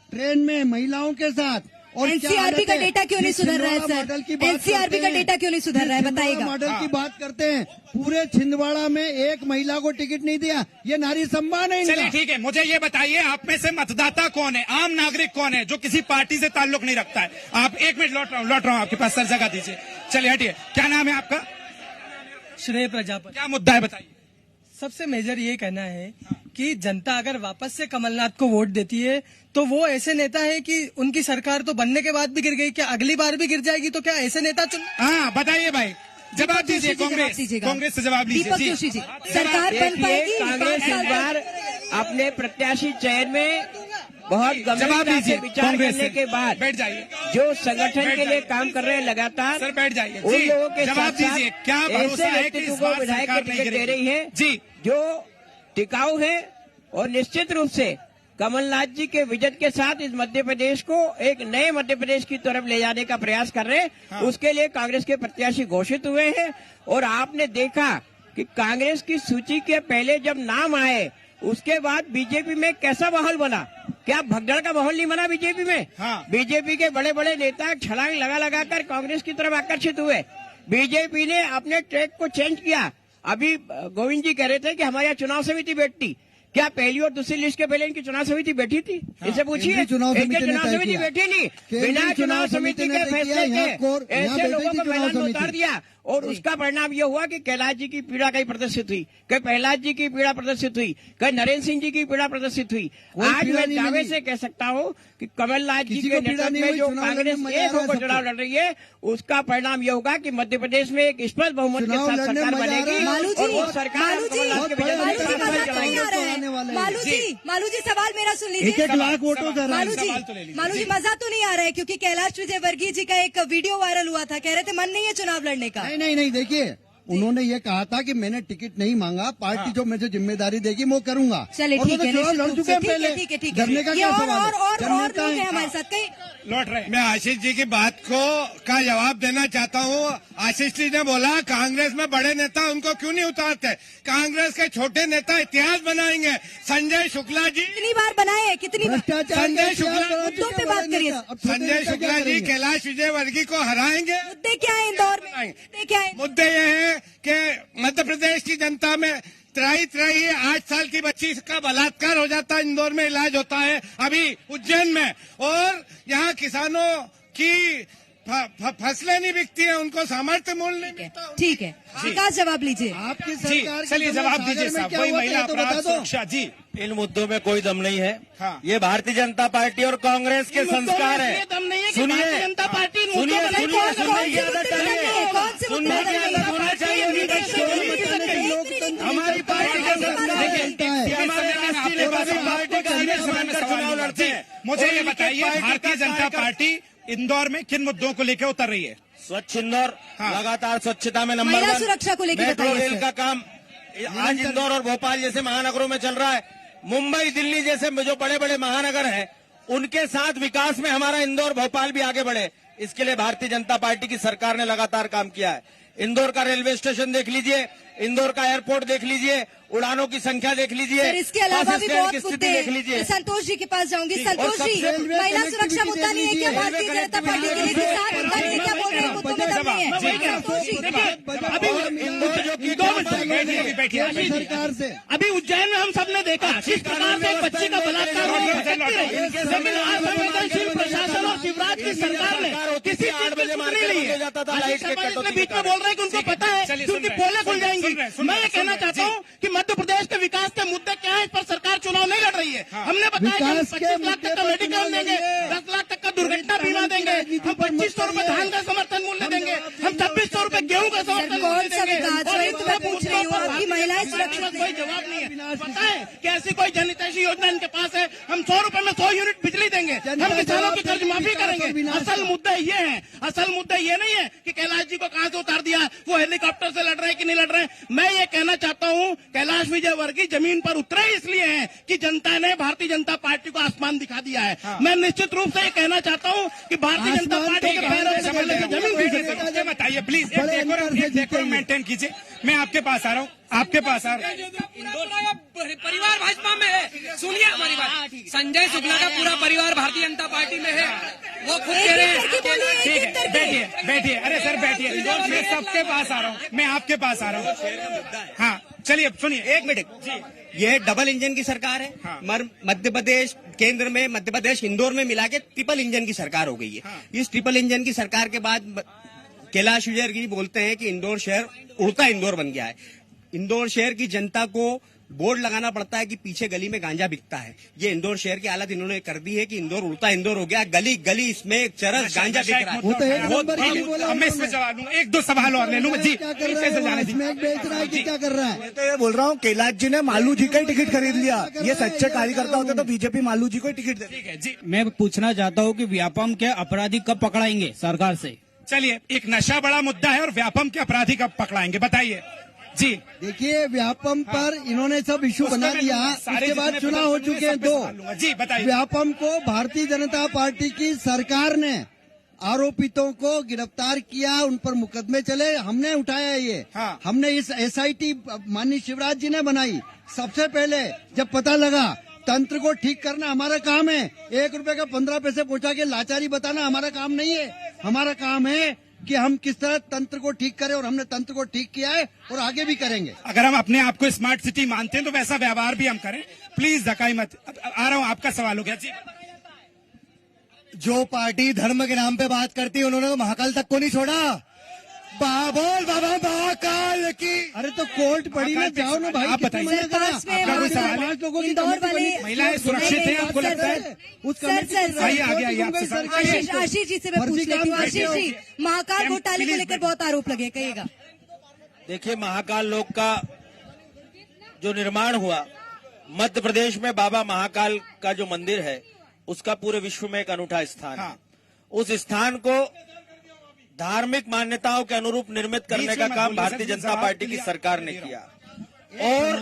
S4: ट्रेन में महिलाओं के साथ, और
S1: एनसीआरबी का डेटा क्यों नहीं सुधर रहा है सर? एनसीआरबी का डेटा क्यों नहीं सुधर रहा है, बताइएगा।
S4: मॉडल की बात करते हैं, पूरे छिंदवाड़ा में एक महिला को टिकट नहीं दिया, ये नारी सम्मान है इनका।
S2: चलिए ठीक है, मुझे ये बताइए आप में से मतदाता कौन है, आम नागरिक कौन है जो किसी पार्टी से ताल्लुक नहीं रखता है? आप एक मिनट लौट रहा हूँ आपके पास सर, जगह दीजिए। चलिए हटिए, क्या नाम है आपका?
S13: श्रेय प्रजापति।
S2: क्या मुद्दा है बताइए।
S13: सबसे मेजर ये कहना है कि जनता अगर वापस से कमलनाथ को वोट देती है तो वो ऐसे नेता है कि उनकी सरकार तो बनने के बाद भी गिर गई, क्या अगली बार भी गिर जाएगी? तो क्या ऐसे नेता चुन?
S2: हाँ बताइए भाई, जवाब दीजिए। कांग्रेस से जवाब लीजिए।
S1: दीपक जोशी जी, सरकार बन पाएगी?
S3: कांग्रेस इस बार अपने प्रत्याशी चयन में बहुत गंभीरता से विचार करने के बाद
S2: बैठ जाइए,
S3: जो संगठन के लिए काम कर रहे हैं लगातार,
S2: सर बैठ जाइए।
S3: उन लोगों के
S2: जवाब
S3: साथ
S2: दीजिए, क्या
S3: ऐसे व्यक्तित्व को विधायक की टिकट दे रही है
S2: जी
S3: जो टिकाऊ है और निश्चित रूप से कमलनाथ जी के विजन के साथ इस मध्य प्रदेश को एक नए मध्य प्रदेश की तरफ ले जाने का प्रयास कर रहे हैं।
S2: हाँ।
S3: उसके लिए कांग्रेस के प्रत्याशी घोषित हुए हैं और आपने देखा कि कांग्रेस की सूची के पहले जब नाम आए उसके बाद बीजेपी में कैसा माहौल बना। क्या भगदड़ का माहौल नहीं बना बीजेपी में?
S2: हाँ।
S3: बीजेपी के बड़े बड़े नेता छलांग लगा कर कांग्रेस की तरफ आकर्षित हुए। बीजेपी ने अपने ट्रैक को चेंज किया। अभी गोविंद जी कह रहे थे कि हमारे यहाँ चुनाव समिति बैठती, क्या पहली और दूसरी लिस्ट के पहले इनकी चुनाव समिति बैठी थी? इसे पूछिए।
S4: चुनाव
S3: समिति बैठी नहीं, बिना चुनाव समिति के फैसले के ऐसे लोगों को मैदान में उतार दिया और उसका परिणाम ये हुआ कि कैलाश जी की पीड़ा कहीं प्रदर्शित हुई, कहीं प्रहलाद जी की पीड़ा प्रदर्शित हुई, कहीं नरेंद्र सिंह जी की पीड़ा प्रदर्शित हुई। आज मैं दावे से कह सकता हूँ कि कमलनाथ जी के नेतृत्व में जो कांग्रेस एक होकर चुनाव लड़ रही है उसका परिणाम ये होगा कि मध्य प्रदेश में एक स्पष्ट बहुमत के साथ सरकार बनेगी और वो सरकार कमलनाथ के
S1: मालू जी सवाल मेरा सुन लीजिए।
S4: 1 लाख वोटों का
S1: मालू जी मजा तो नहीं आ रहा है क्योंकि कैलाश विजयवर्गीय जी का एक वीडियो वायरल हुआ था, कह रहे थे मन नहीं है चुनाव लड़ने का।
S4: नहीं, देखिए उन्होंने ये कहा था कि मैंने टिकट नहीं मांगा, पार्टी जो मुझे जिम्मेदारी देगी वो करूंगा।
S1: चलिए ठीक है,
S4: चुनाव लड़ चुके हैं पहले, डरने का क्या सवाल है?
S1: और लोग हैं हमारे साथ कहीं
S2: लौट रहे।
S14: मैं आशीष जी की बात का जवाब देना चाहता हूँ। आशीष जी ने बोला कांग्रेस में बड़े नेता उनको क्यों नहीं उतारते? कांग्रेस के छोटे नेता इतिहास बनाएंगे। संजय शुक्ला जी
S1: कितनी बार बनाए, कितनी
S14: संजय शुक्ला
S1: मुद्दों पे बात करिए।
S14: संजय शुक्ला जी कैलाश विजयवर्गीय को हराएंगे।
S1: मुद्दे क्या है इंदौर में? मुद्दे क्या है?
S14: मुद्दे ये है कि मध्य प्रदेश की जनता में त्राही 8 साल की बच्ची का बलात्कार हो जाता है, इंदौर में इलाज होता है अभी उज्जैन में, और यहाँ किसानों की फसलें नहीं बिकती है, उनको सामर्थ्य मूल्य नहीं मिलता।
S1: ठीक है, विकास जवाब लीजिए।
S4: आपकी सरकार
S2: चलिए जवाब दीजिए साहब। कोई महिला अपराध सुरक्षा जी,
S5: इन मुद्दों में कोई दम नहीं है।
S2: हाँ।
S5: ये भारतीय जनता पार्टी और कांग्रेस के संस्कार है। सुनिए,
S13: जनता पार्टी
S5: सुनिए होना चाहिए। हमारी पार्टी का चुनाव लड़ते हैं।
S2: मुझे ये बताइए भारतीय जनता पार्टी इंदौर में किन मुद्दों को लेकर उतर रही है?
S5: स्वच्छ इंदौर,
S2: हाँ।
S5: लगातार स्वच्छता में नंबर
S1: महिला
S5: 1।
S1: सुरक्षा को लेकर
S5: मेट्रो
S1: बताइए
S5: रेल का काम आज इंदौर और भोपाल जैसे महानगरों में चल रहा है। मुंबई, दिल्ली जैसे जो बड़े बड़े महानगर हैं उनके साथ विकास में हमारा इंदौर भोपाल भी आगे बढ़े, इसके लिए भारतीय जनता पार्टी की सरकार ने लगातार काम किया है। इंदौर का रेलवे स्टेशन देख लीजिए, इंदौर का एयरपोर्ट देख लीजिए, उड़ानों की संख्या देख लीजिए,
S1: इसके अलावा भी बहुत
S5: की स्थिति
S1: मुद्दे
S5: देख लीजिए।
S1: संतोष जी के पास जाऊंगी। संतोष जी, महिला सुरक्षा मुद्दा नहीं है क्या भारतीय जनता पार्टी के लिए? किसान मुद्दा नहीं है क्या? बोल रहे हैं मुद्दों में दम नहीं है।
S4: सरकार से
S6: अभी उज्जैन में हम सबने देखा किस प्रकार से एक बच्ची का बलात्कार हो लेकिन असंवेदनशील प्रशासन और शिवराज की सरकार ने किसी चीज की सुनवाई नहीं है। इसके बीच में बोल रहे हैं कि उनको पता है क्योंकि पोलें खुल जाएंगी। मैं ये कहना चाहता हूँ कि मध्य प्रदेश के विकास के मुद्दे क्या है, इस पर सरकार चुनाव नहीं लड़ रही है। हमने बताया कि हम 25 लाख तक का मेडिकल देंगे, 10 लाख तक का दुर्घटना बीमा देंगे, हम 2500 रुपए धान का समर्थन मूल्य देंगे, हम 2600 रुपए गेहूं का समर्थन मूल्य देंगे।
S1: मैं पूछ रही हूँ आपकी महिलाएं सुरक्षित
S6: कोई जवाब नहीं है। पता है कि ऐसी कोई जनहितैषी योजना इनके पास है? हम 100 रुपए में 100 यूनिट बिजली देंगे, हम किसानों की कर्ज माफी करेंगे। असल मुद्दा ये है, असल मुद्दा ये नहीं है कि कैलाश जी को कहां से उतार दिया, वो हेलीकॉप्टर से लड़ रहे हैं कि नहीं लड़ रहे हैं। मैं ये कहना चाहता हूँ कैलाश विजयवर्गीय जमीन पर उतरे इसलिए हैं कि जनता ने भारतीय जनता पार्टी को आसमान दिखा दिया है। हाँ। मैं निश्चित रूप से ये कहना चाहता हूँ कि भारतीय जनता पार्टी के पैरों से जमीन
S2: बताइए प्लीज, एक डेकोरम मेंटेन कीजिए। मैं आपके पास आ रहा हूँ, आपके पास आ रहा हूँ।
S9: परिवार भाजपा में है। सुनिए हमारी बात, संजय शुक्ला का पूरा परिवार भारतीय जनता पार्टी में है, वो खुद कह रहे हैं।
S2: ठीक है, बैठिए बैठिए, अरे सर बैठिए, मैं सबके पास आ रहा हूँ, मैं आपके पास आ रहा हूँ। हाँ चलिए सुनिए,
S8: एक मिनट जी। ये डबल इंजन की सरकार है।
S2: हाँ।
S8: मध्य प्रदेश केंद्र में, मध्य प्रदेश इंदौर में मिला के ट्रिपल इंजन की सरकार हो गई है।
S2: हाँ।
S8: इस ट्रिपल इंजन की सरकार के बाद कैलाश विजयवर्गीय बोलते हैं कि इंदौर शहर उड़ता इंदौर बन गया है। इंदौर शहर की जनता को बोर्ड लगाना पड़ता है कि पीछे गली में गांजा बिकता है। ये इंदौर शहर की हालत इन्होंने कर दी है कि इंदौर उड़ता इंदौर हो गया, गली गली इसमें चरस गांजा बिक रहा है।
S2: अब मैं इसमें जवाब दूंगा, एक दो सवाल और ले लूंगा जी। कैसे जाने दीजिए,
S4: बेच रहा है कि क्या कर रहा है?
S10: मैं तो ये बोल रहा हूँ, कैलाश जी ने मालू जी का ही टिकट खरीद लिया। ये सच्चे कार्यकर्ता होते तो बीजेपी मालू जी को ही टिकट दे।
S2: ठीक है जी।
S15: मैं पूछना चाहता हूँ कि व्यापम के अपराधी कब पकड़ाएंगे सरकार से?
S2: चलिए, एक नशा बड़ा मुद्दा है और व्यापम के अपराधी कब पकड़ाएंगे, बताइए जी।
S4: देखिए, व्यापम पर इन्होंने सब इशू बना दिया, उसके बाद चुनाव हो चुके हैं 2
S2: जी। बताइए,
S4: व्यापम को भारतीय जनता पार्टी की सरकार ने आरोपितों को गिरफ्तार किया, उन पर मुकदमे चले, हमने उठाया ये।
S2: हाँ।
S4: हमने इस SIT माननीय शिवराज जी ने बनाई। सबसे पहले जब पता लगा तंत्र को ठीक करना हमारा काम है, 1 रुपए का 15 पैसे पहुंचा के लाचारी बताना हमारा काम नहीं है। हमारा काम है कि हम किस तरह तंत्र को ठीक करें, और हमने तंत्र को ठीक किया है और आगे भी करेंगे।
S2: अगर हम अपने आप को स्मार्ट सिटी मानते हैं तो वैसा व्यवहार भी हम करें। प्लीज धकाई मत। आ रहा हूं, आपका सवाल हो गया जी।
S10: जो पार्टी धर्म के नाम पे बात करती है, उन्होंने तो महाकाल तक को नहीं छोड़ा। बोल बाबा महाकाल की।
S4: अरे तो कोर्ट पड़ी ना, जाओ ना भाई।
S2: आप बताइए, आपका कोई सवाल है?
S4: 5 लोगों की
S1: इंदौर वाले
S2: महिलाएं सुरक्षित हैं आपको लगता है?
S1: सर
S2: आइए आगे आइए, आपसे
S1: आशीष जी से मैं पूछ लेती हूँ। आशीष जी, महाकाल घोटाले को लेकर बहुत आरोप लगे, कहिएगा।
S5: देखिए, महाकाल लोक का जो निर्माण हुआ, मध्य प्रदेश में बाबा महाकाल का जो मंदिर है, उसका पूरे विश्व में एक अनूठा स्थान है। उस स्थान को धार्मिक मान्यताओं के अनुरूप निर्मित करने का काम भारतीय जनता पार्टी की सरकार ने किया। और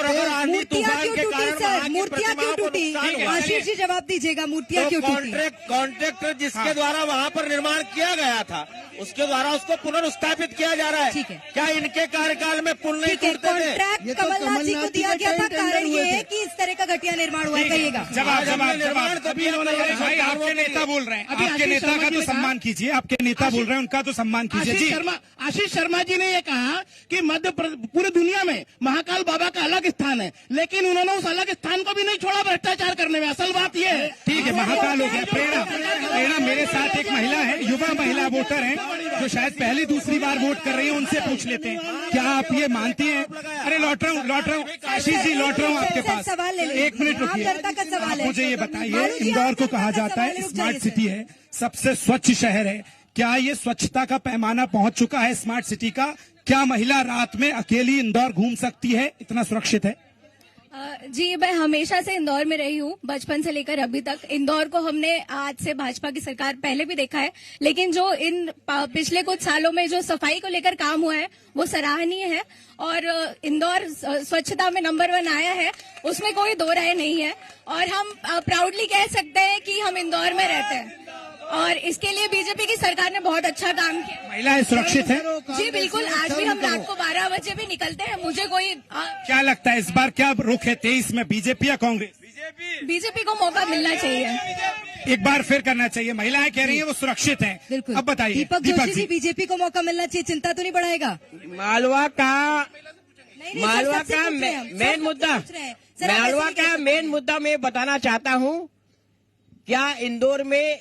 S5: अगर आंधी तूफान के कारण
S1: मूर्तियां क्यों टूटी? आशीष जी जवाब दीजिएगा, मूर्तियां क्यों टूटी?
S5: कॉन्ट्रैक्टर जिसके द्वारा वहां पर निर्माण किया गया था, उसके द्वारा उसको पुनर्स्थापित किया जा रहा है।
S1: ठीक है।
S5: क्या इनके कार्यकाल में पुल नहीं टूटते थे?
S1: कॉन्ट्रैक्ट कमलनाथ जी को दिया गया था, कारण ये है कि इस तरह का घटिया निर्माण हुआ, कहिएगा।
S2: जवाब अभी इन्होंने, भाई आपके नेता बोल रहे हैं, आपके नेता का तो सम्मान कीजिए। आपके नेता बोल रहे हैं, उनका तो सम्मान कीजिए जी।
S6: आशीष शर्मा जी ने ये कहा कि पूरी दुनिया में महाकाल बाबा का अलग स्थान है, लेकिन उन्होंने उस अलग स्थान को भी नहीं छोड़ा भ्रष्टाचार करने में। असल बात ये है।
S2: ठीक है, महाकाल हो गया। प्रेरणा मेरे साथ एक महिला है, युवा महिला वोटर है, जो शायद पहली दूसरी बार वोट कर रही है, उनसे पूछ लेते हैं, क्या आप ये मानती हैं? अरे लौट रहा हूँ आशीष जी, लौट रहा हूँ आपके पास।
S1: सवाल ले लीजिए,
S2: 1 मिनट रुकिए।
S1: आप
S2: मुझे ये बताइए, इंदौर को कहा जाता है स्मार्ट सिटी है, सबसे स्वच्छ शहर है, क्या ये स्वच्छता का पैमाना पहुंच चुका है स्मार्ट सिटी का? क्या महिला रात में अकेली इंदौर घूम सकती है? इतना सुरक्षित है?
S12: जी, मैं हमेशा से इंदौर में रही हूँ, बचपन से लेकर अभी तक। इंदौर को हमने आज से भाजपा की सरकार पहले भी देखा है, लेकिन जो इन पिछले कुछ सालों में जो सफाई को लेकर काम हुआ है वो सराहनीय है। और इंदौर स्वच्छता में नंबर 1 आया है, उसमें कोई दो राय नहीं है। और हम प्राउडली कह सकते हैं कि हम इंदौर में रहते हैं, और इसके लिए बीजेपी की सरकार ने बहुत अच्छा काम किया।
S2: महिलाएं सुरक्षित हैं?
S12: जी बिल्कुल, आज भी हम रात को 12 बजे भी निकलते हैं। मुझे कोई
S2: क्या लगता है इस बार क्या रुख है 23 में, बीजेपी या कांग्रेस?
S12: बीजेपी को मौका मिलना चाहिए,
S2: एक बार फिर करना चाहिए। महिलाएं कह रही है वो सुरक्षित हैं।
S1: बिल्कुल।
S2: अब बताइए
S1: दीपक जोशी जी, बीजेपी को मौका मिलना चाहिए, चिंता तो नहीं बढ़ाएगा?
S3: मालवा का मेन मुद्दा मैं बताना चाहता हूँ। क्या इंदौर में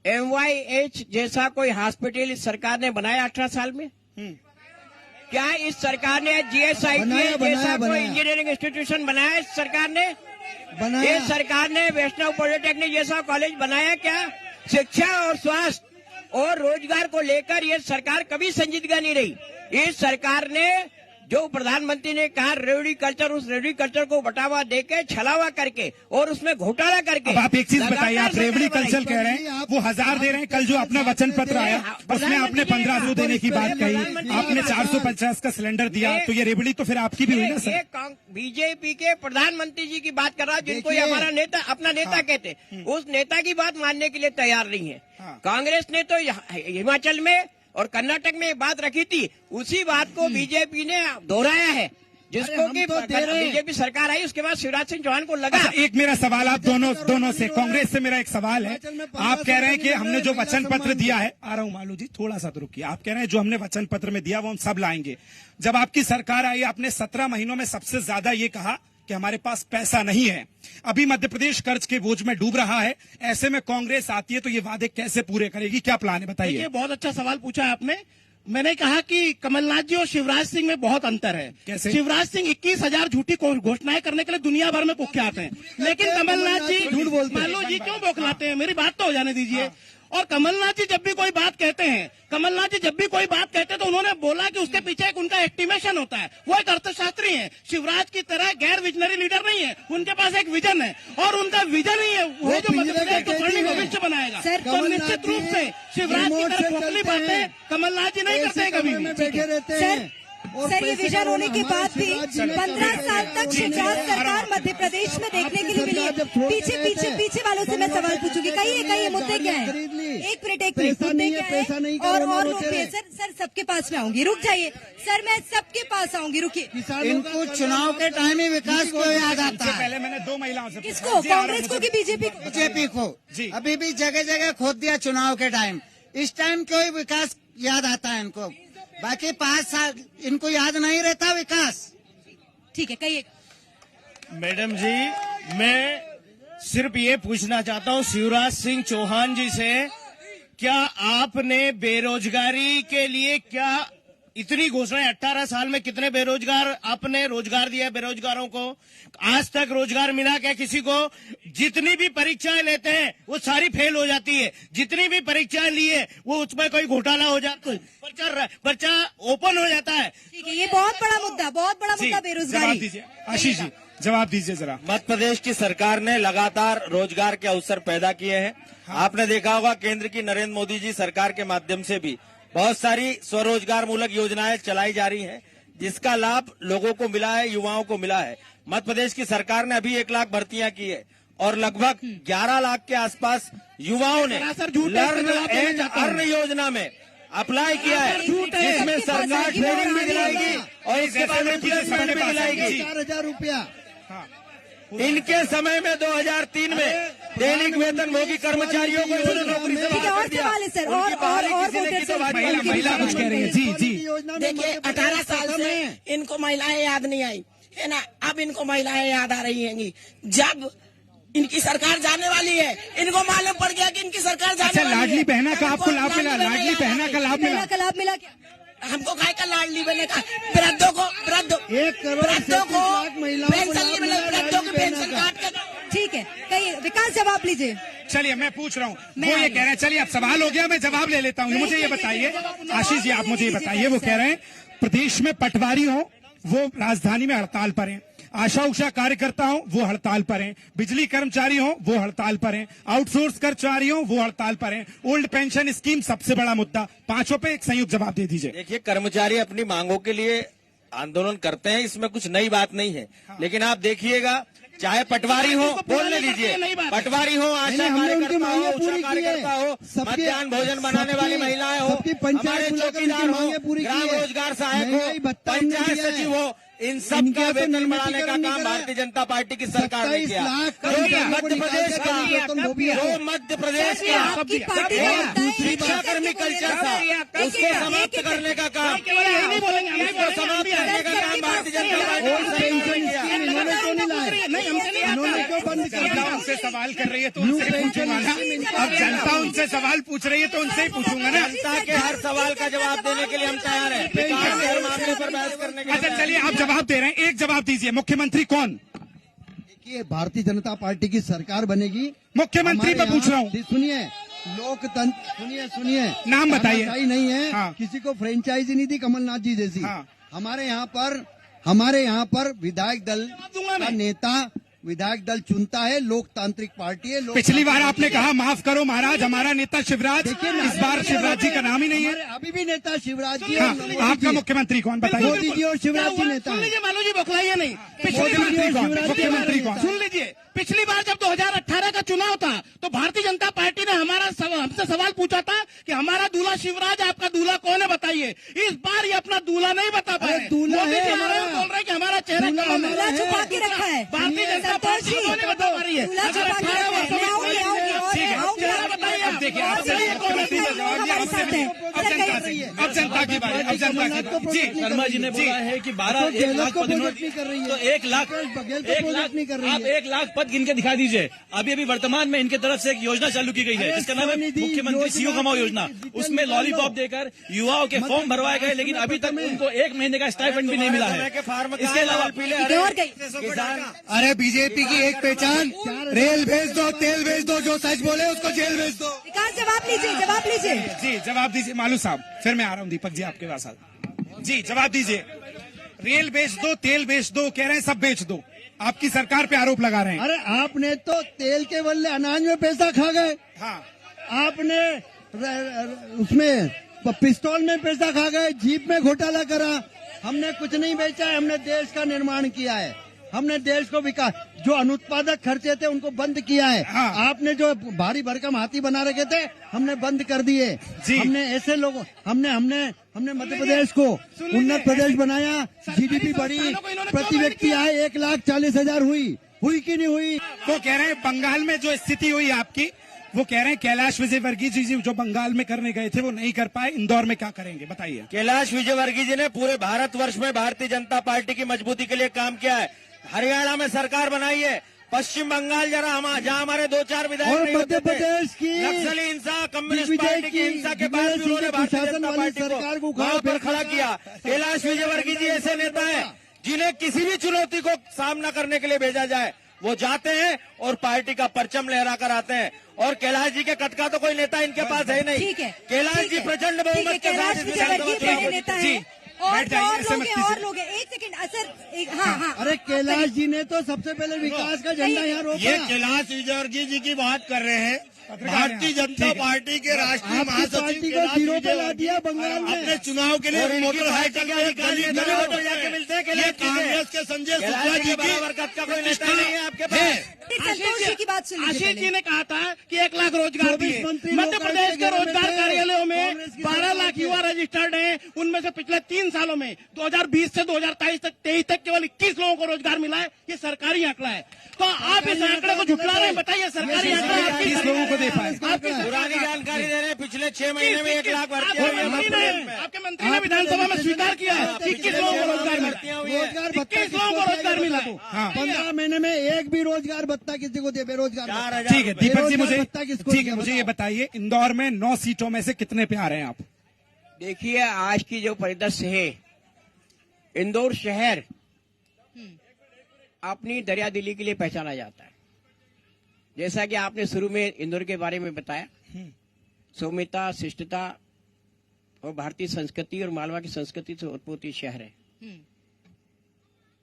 S3: MYH जैसा कोई हॉस्पिटल इस सरकार ने बनाया 18 साल में? क्या इस सरकार ने GSIT जैसा कोई इंजीनियरिंग इंस्टीट्यूशन बनाया इस सरकार ने? इस सरकार ने वैष्णव पॉलिटेक्निक जैसा कॉलेज बनाया क्या? शिक्षा और स्वास्थ्य और रोजगार को लेकर ये सरकार कभी संजीदगी नहीं रही। इस सरकार ने जो प्रधानमंत्री ने कहा रेवड़ी कल्चर, उस रेवड़ी कल्चर को बढ़ावा देके छलावा करके और उसमें घोटाला करके।
S2: अब आप एक चीज बताइए, आप रेवड़ी कल्चर कह रहे हैं, वो 1000 दे रहे हैं। कल जो अपना वचन पत्र आया उसमें आपने 1500 देने की बात कही, आपने 450 का सिलेंडर दिया, तो ये रेवड़ी तो फिर आपकी भी हुई ना सर?
S3: बीजेपी के प्रधानमंत्री जी की बात कर रहा, जिनको हमारा नेता अपना नेता कहते, उस नेता की बात मानने के लिए तैयार नहीं है। कांग्रेस ने तो हिमाचल में और कर्नाटक में बात रखी थी, उसी बात को बीजेपी ने दोहराया है जिसको कि बीजेपी सरकार आई उसके बाद शिवराज सिंह चौहान को लगा।
S2: एक मेरा सवाल आप दोनों से, कांग्रेस से मेरा एक सवाल है। आप कह रहे हैं कि हमने जो वचन पत्र दिया है, आ रहा हूं मालू जी, थोड़ा सा तो रुकिए। आप कह रहे हैं जो हमने वचन पत्र में दिया वो हम सब लाएंगे। जब आपकी सरकार आई आपने 17 महीनों में सबसे ज्यादा ये कहा कि हमारे पास पैसा नहीं है। अभी मध्य प्रदेश कर्ज के बोझ में डूब रहा है, ऐसे में कांग्रेस आती है तो ये वादे कैसे पूरे करेगी, क्या प्लान है बताइए।
S6: बहुत अच्छा सवाल पूछा है आपने। मैंने कहा कि कमलनाथ जी और शिवराज सिंह में बहुत अंतर है।
S2: कैसे?
S6: शिवराज सिंह 21,000 झूठी घोषणाएं करने के लिए दुनिया भर में कुख्यात हैं, लेकिन कमलनाथ जी झूठ बोलते हैं। मालू जी क्यों बौखलाते हैं, मेरी बात तो हो जाने दीजिए। और कमलनाथ जी जब भी कोई बात कहते हैं, तो उन्होंने बोला कि उसके पीछे एक उनका एस्टिमेशन होता है, वो एक अर्थशास्त्री है। शिवराज की तरह गैर विजनरी लीडर नहीं है, उनके पास एक विजन है और उनका विजन ही है वो जो मध्य प्रदेश को स्वर्णिम भविष्य बनाएगा। तो निश्चित रूप से शिवराज की तरह खोखली बातें कमलनाथ जी नहीं करते हैं कभी भी।
S1: सर ये विजन होने के बाद भी 15 साल तक शिवराज सरकार मध्य प्रदेश में देखने के लिए मिली है। पीछे वालों से मैं सवाल पूछूंगी, कहिए मुद्दे क्या है? एक मिनट मुद्दे क्या है? और लोग सर सबके पास में आऊंगी, रुक जाइए सर, मैं सबके पास आऊंगी, रुकिए।
S10: इनको चुनाव के टाइम ही विकास को याद आता है।
S2: पहले मैंने 2 महिलाओं से,
S1: किसको, कांग्रेस को कि
S10: बीजेपी को? अभी भी जगह जगह खोद दिया चुनाव के टाइम। इस टाइम क्यों विकास याद आता है इनको? बाकी 5 साल इनको याद नहीं रहता विकास।
S1: ठीक है, कहिए।
S3: मैडम जी, मैं सिर्फ ये पूछना चाहता हूँ शिवराज सिंह चौहान जी से, क्या आपने बेरोजगारी के लिए क्या इतनी घोषणाएं, 18 साल में कितने बेरोजगार आपने रोजगार दिया बेरोजगारों को? आज तक रोजगार मिला क्या किसी को? जितनी भी परीक्षाएं लेते हैं वो सारी फेल हो जाती है। जितनी भी परीक्षाएं ली है वो उसमें कोई घोटाला हो जाता है, पर्चा ओपन हो जाता है।
S1: ठीक है, ये बहुत बड़ा मुद्दा बेरोजगारी।
S2: आशीष जी जवाब दीजिए जरा।
S5: मध्य प्रदेश की सरकार ने लगातार रोजगार के अवसर पैदा किए हैं। आपने देखा होगा केंद्र की नरेंद्र मोदी जी सरकार के माध्यम से भी बहुत सारी स्वरोजगार मूलक योजनाएं चलाई जा रही हैं, जिसका लाभ लोगों को मिला है, युवाओं को मिला है। मध्य प्रदेश की सरकार ने अभी 1 लाख भर्तियां की है और लगभग 11 लाख के आसपास युवाओं ने लर्न एंड अर्न योजना में अप्लाई किया है, जिसमें सरकार ट्रेनिंग भी दिलाएगी और इसके बाद रिप्लेसमेंट भी दिलाएगी।
S4: 4,000 रुपया
S5: इनके समय में 2003 में दैनिक वेतन भोगी कर्मचारियों को नौकरी से बाहर कर दिया।
S2: महिला कुछ कह रही है। जी
S16: देखिए, 18 साल से इनको महिलाएं याद नहीं आई है ना, अब इनको महिलाएं याद आ रही हैं। जब इनकी सरकार जाने वाली है, इनको मालूम पड़ गया कि इनकी सरकार जाने वाली है।
S2: लाडली बहना का आपको लाभ मिला? लाडली बहना का लाभ मिला क्या?
S16: हमको काय का लाडली बहना का? वृद्धों को पेंशन काट कर।
S1: ठीक है, कहिए विकास, जवाब लीजिए।
S2: चलिए मैं पूछ रहा हूँ, वो ये कह रहे हैं, चलिए अब सवाल हो गया, मैं जवाब ले लेता हूँ। मुझे ये बताइए आशीष जी, आप मुझे ये बताइए, वो कह रहे हैं प्रदेश में पटवारी हो वो राजधानी में हड़ताल पर हैं, आशा उषा कार्यकर्ता हो वो हड़ताल पर हैं, बिजली कर्मचारी हो वो हड़ताल पर हैं, आउटसोर्स कर्मचारी हो वो हड़ताल पर हैं, ओल्ड पेंशन स्कीम सबसे बड़ा मुद्दा। 5 पे एक संयुक्त जवाब दे दीजिए।
S5: देखिए, कर्मचारी अपनी मांगों के लिए आंदोलन करते हैं, इसमें कुछ नई बात नहीं है। लेकिन आप देखिएगा, चाहे पटवारी हो, बोलने दीजिए, पटवारी हो, आशा कार्यकर्ता हो, उषा कार्यकर्ता हो, मध्याह्न भोजन बनाने वाली महिलाएं हो, हमारे चौकीदार हो, ग्राम रोजगार सहायक हो, पंचायत सचिव हो, इन सब का वेतन बढ़ाने का काम भारतीय जनता पार्टी की सरकार ने किया। मध्य प्रदेश का शिक्षाकर्मी कल्चर था, उसको समाप्त करने का काम, समाप्त करने का काम भारतीय जनता पार्टी ने किया।
S2: जनता उनसे सवाल कर रही है तो उनसे पूछूंगा ना। अब जनता उनसे सवाल पूछ रही है तो उनसे ही पूछूंगा ना।
S5: जनता के हर सवाल का जवाब देने के लिए हम तैयार हैं, विकास के हर मामले पर बहस करने के।
S2: अच्छा चलिए, आप जवाब दे रहे हैं, एक जवाब दीजिए, मुख्यमंत्री कौन?
S4: देखिए, भारतीय जनता पार्टी की सरकार बनेगी।
S2: मुख्यमंत्री पर पूछ रहा हूँ।
S4: सुनिए, लोकतंत्र, सुनिए
S2: नाम बताइए।
S4: नहीं है, किसी को फ्रेंचाइजी नहीं दी कमलनाथ जी जैसी। हमारे यहाँ पर विधायक दल का नेता विधायक दल चुनता है, लोकतांत्रिक पार्टी है।
S2: पिछली बार आपने कहा माफ करो महाराज, हमारा नेता शिवराज, इस बार शिवराज जी का नाम ही नहीं है।
S4: अभी भी नेता शिवराज जी।
S2: आपका मुख्यमंत्री कौन बताइए?
S4: मोदी जी और शिवराज जी नेता।
S6: सुन लीजिए मालू जी, बौखलाइए नहीं।
S2: मुख्यमंत्री कौन?
S6: सुन लीजिए, पिछली बार जब 2018 का चुनाव था तो भारतीय जनता पार्टी ने हमसे सवाल पूछा था कि हमारा दूल्हा शिवराज, आपका दूल्हा कौन है बताइए। इस बार ये अपना दूल्हा नहीं बता पाए।
S4: दूल्हा
S6: बोल रहे हैं कि हमारा
S15: चेहरा
S1: दूल्हा
S15: कमल
S1: दूल्हा
S15: है।
S1: छुपा के रखा है
S6: भारतीय जनता पार्टी
S1: संतोष जी,
S6: कौन बता पा रही है?
S1: दूल्हा छुपा के रखा है। मैं आऊंगी,
S2: ठीक है,
S1: आऊंगी,
S6: चेहरा
S1: आऊंगी।
S6: बताइए आप।
S2: देखिए
S1: और
S2: आप
S1: चलिए,
S2: अब जनता से अब जनता की बारी, अब जनता की बारी। जी
S5: शर्मा जी ने बोला है कि 1 लाख पद
S4: नहीं कर रही है
S5: तो 1 लाख
S4: बघेल को प्रोजेक्ट नहीं कर रही
S5: आप
S4: है।
S5: 1 लाख पद गिन के दिखा दीजिए। अभी वर्तमान में इनके तरफ से एक योजना चालू की गई है जिसका नाम है मुख्यमंत्री सीओ कमाओ योजना। उसमें लॉलीपॉप देकर युवाओं के फॉर्म भरवाए गए, लेकिन अभी तक उनको 1 महीने का स्टाइपेंड भी नहीं मिला है। इसके अलावा
S14: अरे बीजेपी की एक पहचान, रेल भेज दो, तेल भेज दो, जो सच बोले उसको जेल भेज दो।
S1: विकास जवाब लीजिए, जवाब लीजिए।
S2: जी जवाब दीजिए मालू साहब, फिर मैं आ रहा हूँ दीपक जी आपके पास। जी जवाब दीजिए। रेल बेच दो, तेल बेच दो, कह रहे हैं सब बेच दो, आपकी सरकार पे आरोप लगा रहे हैं।
S4: अरे आपने तो तेल के बदले अनाज में पैसा खा गए।
S2: हाँ
S4: आपने उसमें पिस्तौल में पैसा खा गए, जीप में घोटाला करा। हमने कुछ नहीं बेचा है, हमने देश का निर्माण किया है, हमने देश को विकास, जो अनुत्पादक खर्चे थे उनको बंद किया है।
S2: हाँ।
S4: आपने जो भारी भरकम हाथी बना रखे थे हमने बंद कर दिए। हमने ऐसे लोगों हमने मध्य प्रदेश को उन्नत प्रदेश बनाया, जीडीपी बढ़ी, प्रति व्यक्ति आय 1,40,000 हुई कि नहीं हुई?
S2: वो कह रहे हैं बंगाल में जो स्थिति हुई आपकी, वो कह रहे हैं कैलाश विजयवर्गीय जी जो बंगाल में करने गए थे वो नहीं कर पाए, इंदौर में क्या करेंगे बताइए।
S5: कैलाश विजयवर्गीय जी ने पूरे भारतवर्ष में भारतीय जनता पार्टी की मजबूती के लिए काम किया है। हरियाणा में सरकार बनाई है, पश्चिम बंगाल जहाँ हमारे 2-4 विधायक
S4: और
S5: नहीं
S4: मध्य
S5: होते थे,
S4: प्रदेश की
S5: नक्सली हिंसा, कम्युनिस्ट
S4: दिग्विजय
S5: पार्टी की हिंसा के बाद भी
S4: दिग्विजय
S5: उन्होंने
S4: सिंह के
S5: भारतीय
S4: शासन
S5: जनता
S4: वाली
S5: पार्टी
S4: सरकार को
S5: को
S4: उखाड़
S5: वहां पर
S4: फेंक
S5: खड़ा किया। कैलाश विजयवर्गीय जी ऐसे नेता है जिन्हें किसी भी चुनौती को सामना करने के लिए भेजा जाए वो जाते हैं और पार्टी का परचम लहरा कर आते हैं। और कैलाश जी के कट का तो कोई नेता इनके पास है नहीं।
S1: ठीक है,
S5: कैलाश
S1: ठीक
S5: जी
S1: है,
S5: प्रचंड
S1: ठीक है,
S5: बहुमत के
S1: कैलाश
S5: साथ
S1: विजयवर्गीय बड़े नेता
S2: जी,
S1: हैं। और
S2: बैठ जाइए, ऐसे मत कीजिए।
S1: और लोग हैं। एक सेकंड असर, हाँ।
S4: अरे कैलाश जी ने तो सबसे पहले विकास का झंडा यहाँ रोका।
S14: ये कैलाश विजयवर्गीय जी की बात कर रहे हैं। भारतीय जनता पार्टी के राष्ट्रीय
S4: आपकी
S14: महासचिव
S4: पार्टी को
S14: कैलाश
S4: जीरो पे ला
S14: विजयवर्गीय
S4: दिया बंगाल में।
S14: अपने चुनाव के लिए मोटर हाईटेक
S5: के अधिकारी जाके मिलते हैं।
S14: ये कांग्रेस के संजय शुक्ला जी की
S5: बराबर कद का कोई नेता नहीं है आपके पास।
S1: संतोष जी की बात सुन लीजिए
S6: आशीष
S1: पहले।
S6: जी ने कहा था कि 1 लाख रोजगार दिए।
S4: मंत्री
S6: मध्य
S4: लोग
S6: प्रदेश के
S4: करके
S6: रोजगार
S4: गए,
S6: कार्यालयों में
S4: कांग्रेस की
S6: 12 लाख
S4: सरकार
S6: युवा रजिस्टर्ड हैं। उनमें से पिछले 3 सालों में 2020 से 2023 तक केवल 21 लोगों को रोजगार मिला है। ये सरकारी आंकड़ा है। तो आप इस आंकड़े को झुठला रहे हैं। बताइए सरकारी आंकड़ा आपकी
S2: 21 लोगों को दे पाए।
S5: पुरानी जानकारी दे रहे हैं, पिछले 6 महीने में 1 लाख भर्ती हुई है मध्य प्रदेश में।
S6: आपके मंत्री ने विधानसभा में स्वीकार किया है 21 लोगों को रोजगार मिला।
S4: रोजगार भत्ता
S6: 21 लोगों को रोजगार मिला है।
S4: 15 महीने में एक भी रोजगार भत्ता किसी को दे, बेरोजगार भत्ता।
S2: ठीक है दीपक जी, मुझे
S4: भत्ता किसको
S2: ठीक है
S4: दिया
S2: मुझे
S4: बताओ।
S2: ये बताइए इंदौर में 9 सीटों में से कितने पे आ रहे हैं आप?
S3: देखिए आज की जो परिदृश्य है, इंदौर शहर अपनी दरिया दिली के लिए पहचाना जाता है। जैसा कि आपने शुरू में इंदौर के बारे में बताया, सौम्यता, शिष्टता और भारतीय संस्कृति और मालवा की संस्कृति से उत्पत्ति शहर है।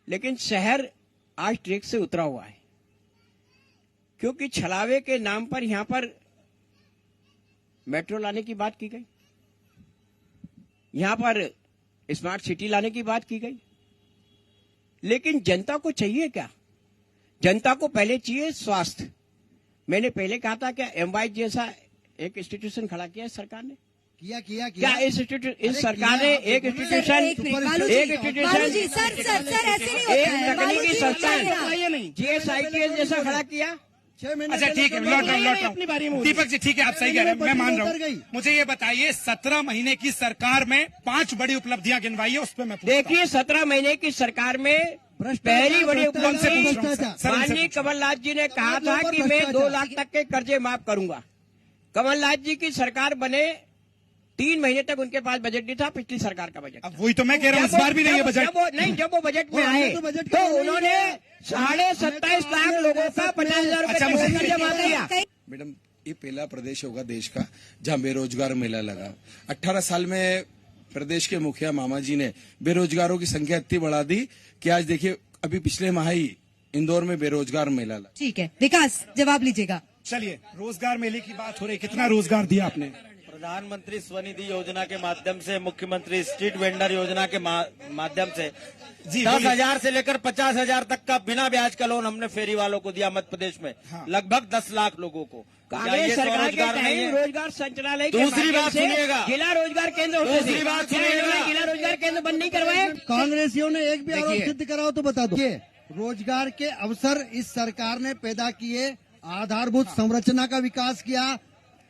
S3: लेकिन शहर आज ट्रैक से उतरा हुआ है, क्योंकि छलावे के नाम पर यहां पर मेट्रो लाने की बात की गई, यहां पर स्मार्ट सिटी लाने की बात की गई। लेकिन जनता को चाहिए क्या? जनता को पहले चाहिए स्वास्थ्य। मैंने पहले कहा था क्या एमवाई जैसा एक इंस्टीट्यूशन खड़ा किया है सरकार ने?
S4: किया
S3: क्या इस सरकार ने एक इंस्टीट्यूशन
S1: जी सर ऐसे नहीं होता
S3: एक
S1: है।
S3: तकनीकी संस्थान
S6: नहीं।
S3: GSITS जैसा खड़ा किया?
S4: 6 महीने
S2: अच्छा ठीक है, लौट रहा
S6: अपनी
S2: हूँ
S6: बारी में
S2: दीपक जी, ठीक है आप सही कह रहे हैं, मैं मान रहा
S4: उतर गई।
S2: हूँ। मुझे ये बताइए 17 महीने की सरकार में 5 बड़ी उपलब्धियां गिनवाई है, उस पर मैं पूछता हूं।
S3: देखिए 17 महीने की सरकार में पहली बड़ी
S2: उनसे पूछ रहा हूं,
S3: उपलब्धि
S2: सर,
S3: माननीय कमलनाथ जी ने कहा था कि मैं 2 लाख तक के कर्जे माफ करूंगा। कमलनाथ जी की सरकार बने 3 महीने तक उनके पास बजट नहीं था, पिछली सरकार का बजट।
S2: अब वही तो मैं कह रहा हूँ, इस बार भी नहीं है बजट।
S3: जब वो बजट में आए तो उन्होंने 27.5 लाख लोगों का 50,000 रुपए का कर्जा माफ किया।
S7: मैडम ये पहला प्रदेश होगा देश का जहां बेरोजगार मेला लगा। 18 साल में प्रदेश के मुखिया मामा जी ने बेरोजगारों की संख्या इतनी बढ़ा दी कि आज देखिए अभी पिछले माह ही इंदौर में बेरोजगार मेला लगा।
S1: ठीक है विकास जवाब लीजिएगा।
S2: चलिए रोजगार मेले की बात हो रही, कितना रोजगार दिया आपने?
S5: प्रधानमंत्री स्वनिधि योजना के माध्यम से, मुख्यमंत्री स्ट्रीट वेंडर योजना के माध्यम से 10,000 से लेकर 50,000 तक का बिना ब्याज का लोन हमने फेरी वालों को दिया मध्य प्रदेश में। लगभग 10 लाख लोगों को
S3: कांग्रेस सरकार के टाइम रोजगार संचालय के
S5: दूसरी बात
S3: माध्यम से
S5: सुनिएगा।
S3: जिला रोजगार केंद्र होते थे।
S5: दूसरी बात
S3: क्या
S5: सुनिएगा।
S3: इन्होंने जिला रोजगार केंद्र बंद नहीं करवाए?
S4: कांग्रेसियों ने एक भी आरोप सिद्ध कराओ तो बता दो। रोजगार के अवसर इस सरकार ने पैदा किए, आधारभूत संरचना का विकास किया।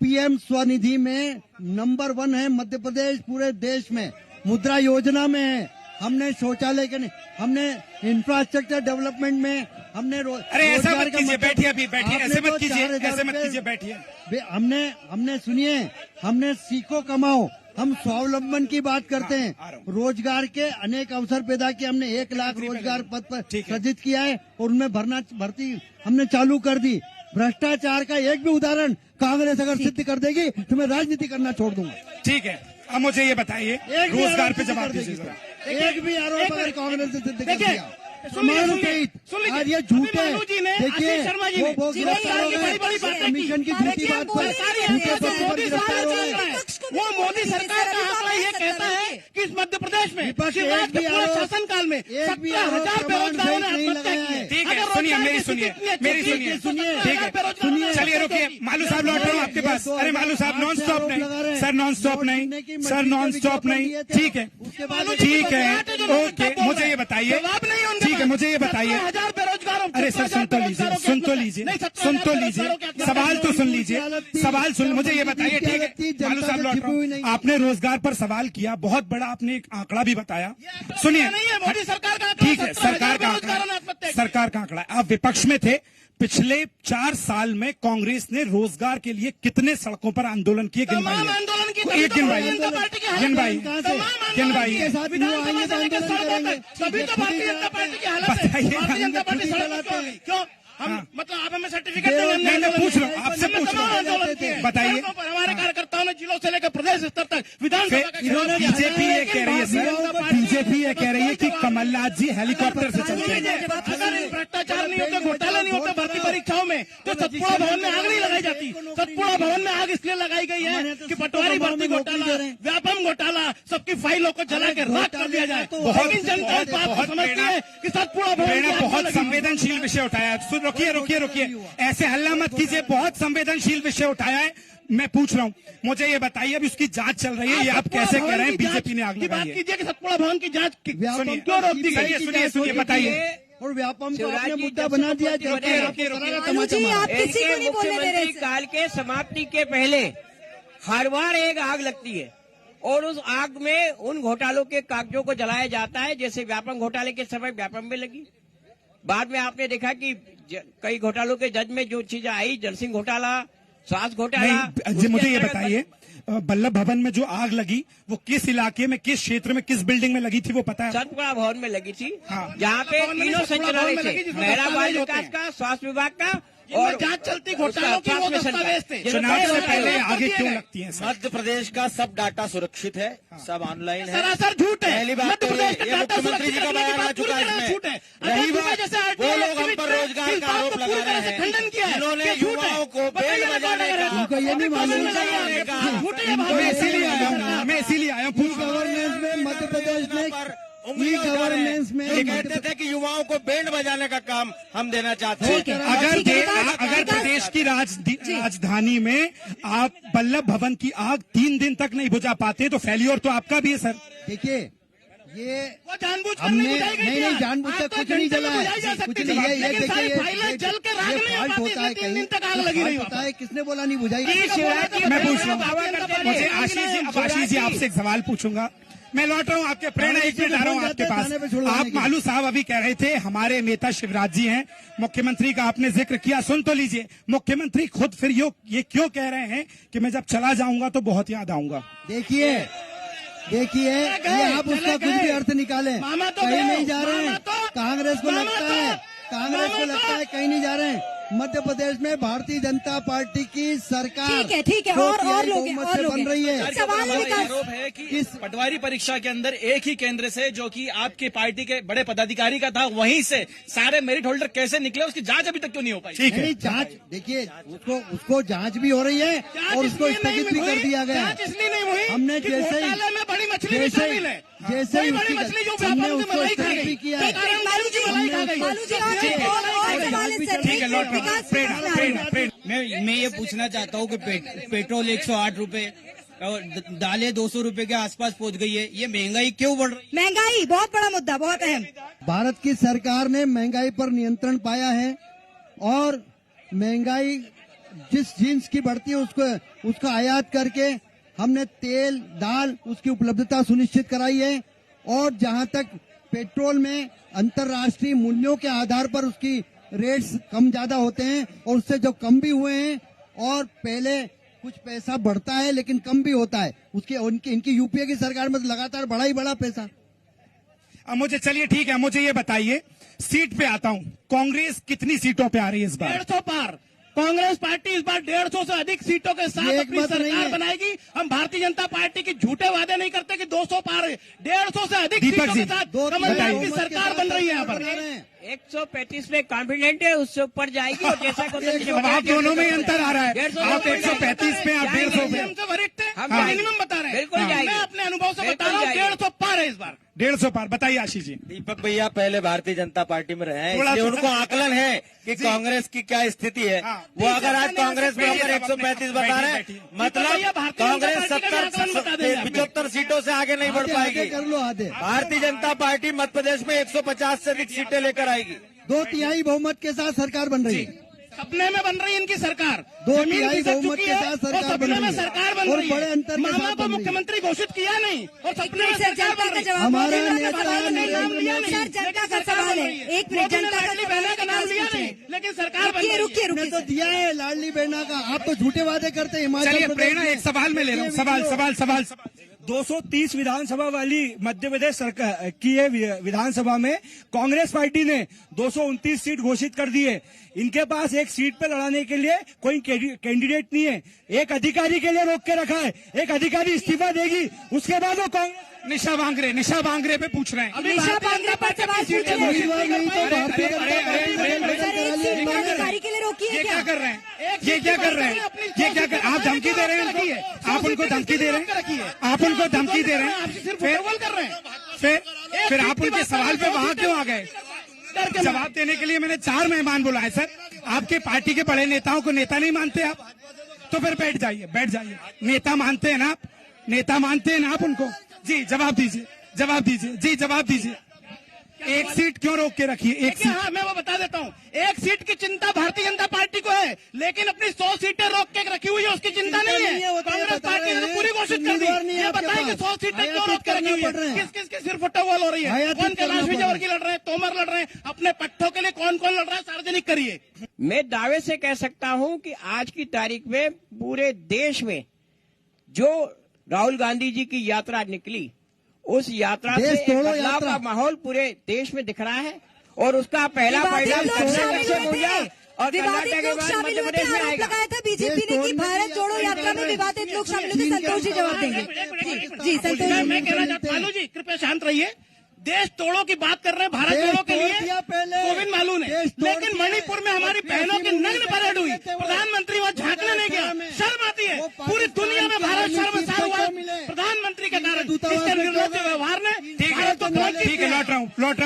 S4: पीएम स्वनिधि में नंबर 1 है मध्य प्रदेश पूरे देश में, मुद्रा योजना में है, हमने शौचालय के नहीं, हमने इंफ्रास्ट्रक्चर डेवलपमेंट में, हमने
S2: अरे ऐसा मत कीजिए, बैठिए अभी, बैठिए, ऐसे मत कीजिए, ऐसे मत कीजिए, बैठिए।
S4: हमने सुनिए, हमने सीखो कमाओ, हम स्वावलंबन की बात करते हैं। रोजगार के अनेक अवसर पैदा किए, हमने 1 लाख रोजगार पद पर सृजित किया है और उनमें भर्ती हमने चालू कर दी। भ्रष्टाचार का एक भी उदाहरण कांग्रेस अगर सिद्ध कर देगी तो मैं राजनीति करना छोड़ दूंगा।
S2: ठीक है, अब मुझे ये बताइए, रोजगार पे जवाब दीजिए।
S4: एक भी आरोप अगर कांग्रेस ने सिद्ध कर दिया, आज ये झूठे, देखिए वो गिरफ्तार हो गए कमीशन की झूठी बात पर, झूठे पत्र पर गिरफ्तार हो गए।
S6: वो मोदी सरकार का आंकड़ा ये कहता है कि इस मध्य प्रदेश में शिवराज के पूरे शासनकाल में 17,000 बेरोजगारों ने आत्महत्या की है।
S2: ठीक है, सुनिए, मेरी सुनिए, ठीक है, चलिए रुकिए, मालू साहब लौट रहा हूँ आपके पास। अरे मालू साहब नॉन स्टॉप नहीं सर, नॉन स्टॉप नहीं सर, नॉन स्टॉप नहीं। ठीक है, ठीक है, ओके, मुझे ये बताइए, ठीक है, मुझे ये बताइए। अरे सर सुन तो लीजिए, सुन तो लीजिए, सुन तो लीजिए, सवाल तो सुन लीजिए, सवाल सुन, मुझे ये बताइए। ठीक है मालू साहब लौट रहा हूँ, आपने रोजगार पर सवाल किया, बहुत बड़ा आपने एक आंकड़ा भी बताया। सुनिए,
S6: मोदी सरकार का
S2: ठीक है, सरकार का आंकड़ा, सरकार का आंकड़ा, आप विपक्ष में थे। पिछले 4 साल में कांग्रेस ने रोजगार के लिए कितने सड़कों पर आंदोलन किए? गिनवाइए, एक गिनवाइए, गिनवाइए, गिनवाइए, बताइए।
S6: क्यों हम मतलब आप हमें सर्टिफिकेट देंगे?
S2: मैं पूछ रहा हूँ, आपसे पूछ रहा हूँ, बताइए।
S6: हमारे कार्यकर्ताओं ने जिलों से लेकर प्रदेश स्तर तक विधानसभा
S2: बीजेपी ये कह रही है सर, बीजेपी ये कह रही है कि कमलनाथ जी हेलीकॉप्टर से चलते हैं।
S6: अगर भ्रष्टाचार नहीं होता, घोटाला नहीं होता भर्ती परीक्षाओं में, तो सतपुड़ा भवन में आग नहीं लगाई जाती। सतपुड़ा भवन में आग इसलिए लगाई गई है कि पटवारी भर्ती घोटाला, व्यापम घोटाला, सबकी फाइलों को जला के राख कर दिया जाए। लेकिन जनता इस बात को समझती है कि सतपुड़ा भवन
S2: बहुत संवेदनशील विषय उठाया है। रुकिए रुकिए रुकिए, ऐसे हल्ला मत कीजिए, बहुत संवेदनशील विषय उठाया है। मैं पूछ रहा हूँ, मुझे ये बताइए, अभी उसकी जांच चल रही है, ये आप कैसे कह रहे हैं बीजेपी ने आग लगाई है?
S6: कीजिए कि सतपुड़ा भवन की जांच क्यों रोक दी गई?
S2: सुनिए सुनिए, बताइए।
S4: और व्यापम को आपने मुद्दा बना दिया।
S3: मुख्यमंत्री काल के समाप्ति के पहले हर बार एक आग लगती है और उस आग में उन घोटालों के कागजों को जलाया जाता है। जैसे व्यापम घोटाले के समय व्यापम में लगी, बाद में आपने देखा कि कई घोटालों के जज में जो चीजें आई, जलसिंह घोटाला, स्वास्थ्य घोटाला।
S2: मुझे ये बताइए, बल्लभ भवन में जो आग लगी वो किस इलाके में, किस क्षेत्र में, किस बिल्डिंग में लगी थी, वो पता है?
S3: सतपुड़ा भवन में लगी थी, जहाँ पे तीनों संचालय थे, महिला बाल विकास का, स्वास्थ्य विभाग का और
S6: जांच चलती घोटालों की, वो दस्तावेज थे।
S2: चुनाव से पहले आगे क्यों लगती है?
S5: मध्य प्रदेश का सब डाटा सुरक्षित है, सब ऑनलाइन है।
S6: सरासर झूठ है।
S5: पहली बात तो ये मुख्यमंत्री जी का बयान आ चुका है इसमें। रही बात, वो लोग हम पर रोजगार का आरोप लगा रहे हैं,
S6: खंडन किया है,
S5: जिन्होंने युवाओं को बेल बजाने का,
S4: उनको ये नहीं मालूम,
S2: मैं इसीलिए आया हूँ, मैं इसीलिए आया हूँ।
S4: गवर्नेंस में मध्य प्रदेश में गवर्नेंस में
S5: ये कहते थे कि युवाओं को बैंड बजाने का काम हम देना चाहते हैं।
S2: अगर प्रदेश की राजधानी में आप बल्लभ भवन की आग 3 दिन तक नहीं बुझा पाते तो फेल्योर तो आपका भी है सर।
S4: देखिए, ये
S6: वो जानबूझ कर
S4: हमने
S6: नहीं
S4: जानबूझ कर कुछ नहीं जला है, कुछ नहीं है। ये देखिए, ये फॉल्ट होता है, कहीं फॉल्ट होता है, किसने बोला नहीं बुझाई?
S2: मैं पूछ रहा हूँ, मुझे आशीष जी आपसे एक सवाल पूछूंगा। मैं लौट रहा हूँ आपके, प्रेरणा एक मिनट आ रहा हूँ आपके पास। आप मालू साहब अभी कह रहे थे हमारे नेता शिवराज जी हैं, मुख्यमंत्री का आपने जिक्र किया, सुन तो लीजिए। मुख्यमंत्री खुद फिर ये क्यों कह रहे हैं कि मैं जब चला जाऊंगा तो बहुत याद आऊंगा?
S4: देखिए, ये आप उसका कुछ भी अर्थ निकालें, कहीं नहीं जा रहे हैं। कांग्रेस को लगता है कहीं नहीं जा रहे हैं। मध्य प्रदेश में भारतीय जनता पार्टी की सरकार
S1: ठीक है और लोग
S4: बन रही है।
S1: सवाल
S17: आरोप है कि इस पटवारी परीक्षा के अंदर एक ही केंद्र से, जो कि आपकी पार्टी के बड़े पदाधिकारी का था, वहीं से सारे मेरिट होल्डर कैसे निकले, उसकी जांच अभी तक क्यों नहीं हो पाई?
S4: नहीं, जांच देखिए, उसको जांच भी हो रही है और उसको स्थगित भी कर दिया गया।
S6: इसलिए नहीं हुई,
S4: हमने जैसे
S6: बड़ी मछली
S4: जैसे ही उसकी
S6: मछली जो
S4: हमने
S6: व्यापार
S4: उसको
S6: मलाई खा
S4: स्टैंप भी
S6: गई
S4: किया है।
S1: मालू जी और सवाल है सर।
S2: ठीक है, लौट रहा हूं।
S15: मैं ये पूछना चाहता हूँ कि पेट्रोल 108 रुपए और दालें 200 रुपए के आसपास पहुंच गई है, ये महंगाई क्यों बढ़ रही है?
S1: महंगाई बहुत बड़ा मुद्दा, बहुत अहम।
S4: भारत की सरकार ने महंगाई पर नियंत्रण पाया है और महंगाई जिस जिन्स की बढ़ती है उसका आयात करके हमने तेल दाल उसकी उपलब्धता सुनिश्चित कराई है। और जहां तक पेट्रोल में अंतर्राष्ट्रीय मूल्यों के आधार पर उसकी रेट्स कम ज्यादा होते हैं और उससे जो कम भी हुए हैं और पहले कुछ पैसा बढ़ता है लेकिन कम भी होता है। इनकी यूपीए की सरकार में तो लगातार बढ़ा ही बढ़ा पैसा।
S2: अब मुझे चलिए ठीक है, मुझे ये बताइए, सीट पे आता हूं, कांग्रेस कितनी सीटों पे आ रही है इस बार?
S6: 150 पार। कांग्रेस पार्टी इस बार 150 से अधिक सीटों के साथ अपनी सरकार बनाएगी। हम भारतीय जनता पार्टी की झूठे वादे नहीं करते कि 200 पार, 150 से अधिक सीटों के साथ कमलनाथ की सरकार बन रही है यहाँ पर।
S3: 135 में कॉन्फिडेंट है, उससे ऊपर जाएगी। और जैसा
S2: आप दोनों में अंतर आ रहा है, आप 135 पे, आप 150 पे।
S6: हमसे वरिष्ठ है,
S3: हम
S6: मिनिमम बता रहे हैं।
S3: बिल्कुल जाएगी।
S6: मैं अपने अनुभव से बता रहा हूँ 150 पार है इस बार।
S2: 150 पार। बताइए आशीष जी।
S5: दीपक भैया पहले भारतीय जनता पार्टी में रहे हैं,
S2: थोड़ा
S5: इसलिए
S2: सा-
S5: उनको आकलन है कि कांग्रेस की क्या स्थिति है। वो अगर आज कांग्रेस में होकर 135 बता रहे हैं, मतलब कांग्रेस 75 सीटों से आगे नहीं बढ़ पाएगी।
S4: कर लो आधे।
S5: भारतीय जनता पार्टी मध्य प्रदेश में 150 से अधिक सीटें लेकर आएगी।
S4: 2/3 बहुमत के साथ सरकार बन रही है।
S6: सपने में बन रही है इनकी सरकार।
S4: 2/3
S6: खिसक
S4: बहुमत
S6: चुकी
S4: के
S6: है
S4: साथ
S6: और
S4: सरकार बन
S6: सपने
S4: रही
S6: में
S4: है।
S6: सरकार बन
S4: और
S6: रही है।
S4: बड़े अंतर के
S6: मामा
S4: साथ
S6: को
S4: बन रही है।
S6: मुख्यमंत्री घोषित किया नहीं और सपने में
S1: सर,
S6: सरकार
S1: जनता
S6: बन
S1: का
S6: रही है।
S1: जवाब
S4: हमारा
S1: दो।
S4: नेता
S6: नाम लिया नहीं,
S1: सर, जनता
S6: लेकिन
S1: का
S6: सरकार
S1: सवाल
S6: बन
S1: है।
S6: रही है।
S1: एक मिनट, जनता का
S6: लाडली बहना का नाम लिया नहीं, लेकिन सरकार बन रही है।
S1: रुकिए
S4: हमने तो दिया है लाडली बहना का। आप तो झूठे वादे करते हैं। हिमाचल
S2: चलिए
S4: प्रदेश
S2: प्रेरणा,
S4: में।
S2: एक सवाल में ले रहा हूँ, सवाल
S18: 230 विधानसभा वाली मध्य प्रदेश सरकार की ये विधानसभा में कांग्रेस पार्टी ने 229 सीट घोषित कर दी है। इनके पास एक सीट पे लड़ाने के लिए कोई कैंडिडेट नहीं है। एक अधिकारी के लिए रोक के रखा है, एक अधिकारी इस्तीफा देगी, उसके बाद वो कांग्रेस।
S2: निशा बांगरे पे पूछ रहे हैं।
S1: निशा बांगरे पर सवाल पूछिए।
S4: उम्मीदवार नहीं तो भारतीय जनता पार्टी ने
S1: अधिकारी के लिए रोकिए
S2: ये
S1: क्या?
S2: क्या कर रहे हैं? ये क्या कर रहे हैं? ये क्या कर? आप धमकी दे रहे हैं इनको? आप उनको धमकी दे रहे हैं? आप उनको धमकी दे रहे हैं? फिर आप उनके सवाल पे वहां क्यों आ गए? जवाब देने के लिए मैंने 4 मेहमान बुलाए सर। आपके पार्टी के बड़े नेताओं को नेता नहीं मानते आप? तो फिर बैठ जाइए। नेता मानते हैं ना आप? नेता मानते हैं ना आप उनको? जी जवाब दीजिए। एक सीट क्यों रोक के रखी है? एक सीट।
S6: हाँ, मैं वो बता देता हूँ। एक सीट की चिंता भारतीय जनता पार्टी को है, लेकिन अपनी 100 सीटें रोक के रखी हुई है, उसकी चिंता नहीं है। कांग्रेस पार्टी ने तो पूरी घोषित कर दी। ये बताएं कि 100 सीटें क्यों रोक के रखी हुई है? किस के सिर फुटबॉल हो रही है? कौन कैलाश विजयवर्गीय लड़ रहे हैं, तोमर लड़ रहे हैं, अपने पट्टों के लिए कौन कौन लड़ रहा है, सार्वजनिक करिए।
S3: मैं दावे से कह सकता हूं कि आज की तारीख में पूरे देश में जो राहुल गांधी जी की यात्रा निकली, उस यात्रा से एक बदलाव का माहौल पूरे देश में दिख रहा है और उसका पहला परिणाम कर्नाटक से हुआ और कर्नाटक के बाद मध्य प्रदेश में आएगा।
S1: लगाया था बीजेपी ने कि भारत जोड़ो यात्रा में विवादित लोग शामिल हुए। संतोष जी जवाब देंगे। जी संतोष जी।
S6: मैं कहना चाहता हूँ, जी कृपया शांत रहिए। देश तोड़ो की बात कर रहे हैं भारत जोड़ो के लिए गोविंद मालू ने, लेकिन मणिपुर में हमारी बहनों की नग्न परेड हुई, प्रधानमंत्री वहाँ झांकने नहीं गया। शर्म आती है? पूरी दुनिया में भारत शर्मसार हुआ प्रधानमंत्री के कारण, इसके निर्लज्ज व्यवहार ने भारत को
S2: ठीक है, लौट रहा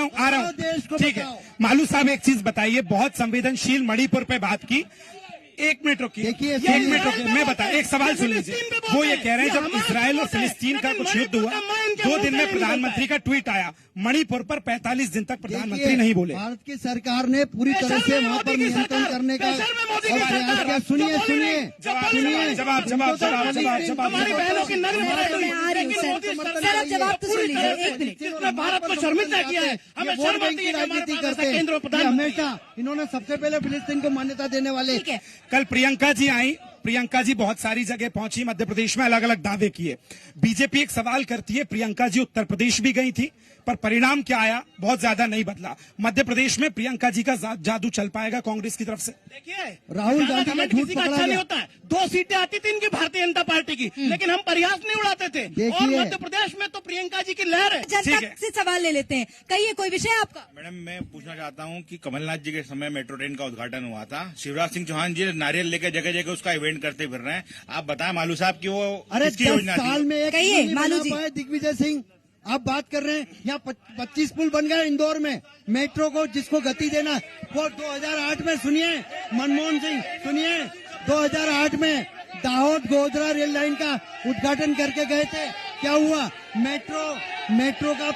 S2: हूँ, आ रहा हूँ। ठीक है मालू साहब, एक चीज बताइए, बहुत संवेदनशील मणिपुर पे बात की। 1 मिनट रुकिए, मैं बता, एक सवाल सुन लीजिए। वो ये कह रहे हैं जब इसराइल और फिलिस्तीन का कुछ युद्ध हुआ, 2 दिन में प्रधानमंत्री का ट्वीट आया, मणिपुर पर 45 दिन तक प्रधानमंत्री नहीं बोले।
S4: भारत की सरकार ने पूरी तरह से वहाँ पर नियंत्रण करने का प्रयास किया। सुनिए
S2: जवाब
S6: हमारी बहनों की नग्न परेड हुई,
S1: सर अब जवाब तो सुन लीजिए। 1 मिनट।
S6: जिसने भारत को शर्मिंदा किया है, हमें शर्म आती है कि हमारे पास ऐसा केंद्र प्रधान।
S4: हमेशा इन्होंने सबसे पहले फिलिस्तीन को मान्यता देने वाले।
S2: कल प्रियंका जी आई, प्रियंका जी बहुत सारी जगह पहुंची, मध्य प्रदेश में अलग अलग दावे किए। बीजेपी एक सवाल करती है, प्रियंका जी उत्तर प्रदेश भी गई थी, पर परिणाम क्या आया? बहुत ज्यादा नहीं बदला। मध्य प्रदेश में प्रियंका जी का जादू चल पाएगा कांग्रेस की तरफ से?
S6: देखिए,
S4: राहुल गांधी का झूठ
S6: किसी का
S4: पकड़ा
S6: अच्छा नहीं
S4: गया।
S6: होता है। 2 सीटें आती थी इनकी भारतीय जनता पार्टी की, लेकिन हम प्रयास नहीं उड़ाते थे। और मध्य प्रदेश में तो प्रियंका जी की लहर है।
S1: जनता से सवाल ले लेते हैं। कहिए, कोई विषय आपका?
S19: मैडम, मैं पूछना चाहता हूं कि कमलनाथ जी के समय मेट्रो ट्रेन का उद्घाटन हुआ था, शिवराज सिंह चौहान जी नारियल लेकर जगह जगह उसका इवेंट करते फिर रहे हैं। आप बताएं मालू साहब कि वो
S4: अरे
S19: किसकी
S4: 10
S19: योजना
S4: साल
S19: थी?
S4: में एक
S1: कहिए, मालू जी।
S4: दिग्विजय सिंह आप बात कर रहे हैं यहाँ 25 पुल बन गए इंदौर में, मेट्रो को जिसको गति देना वो 2008 में सुनिए, मनमोहन सिंह सुनिए, 2008 में दाहोद गोधरा रेल लाइन का उद्घाटन करके गए थे, क्या हुआ? मेट्रो का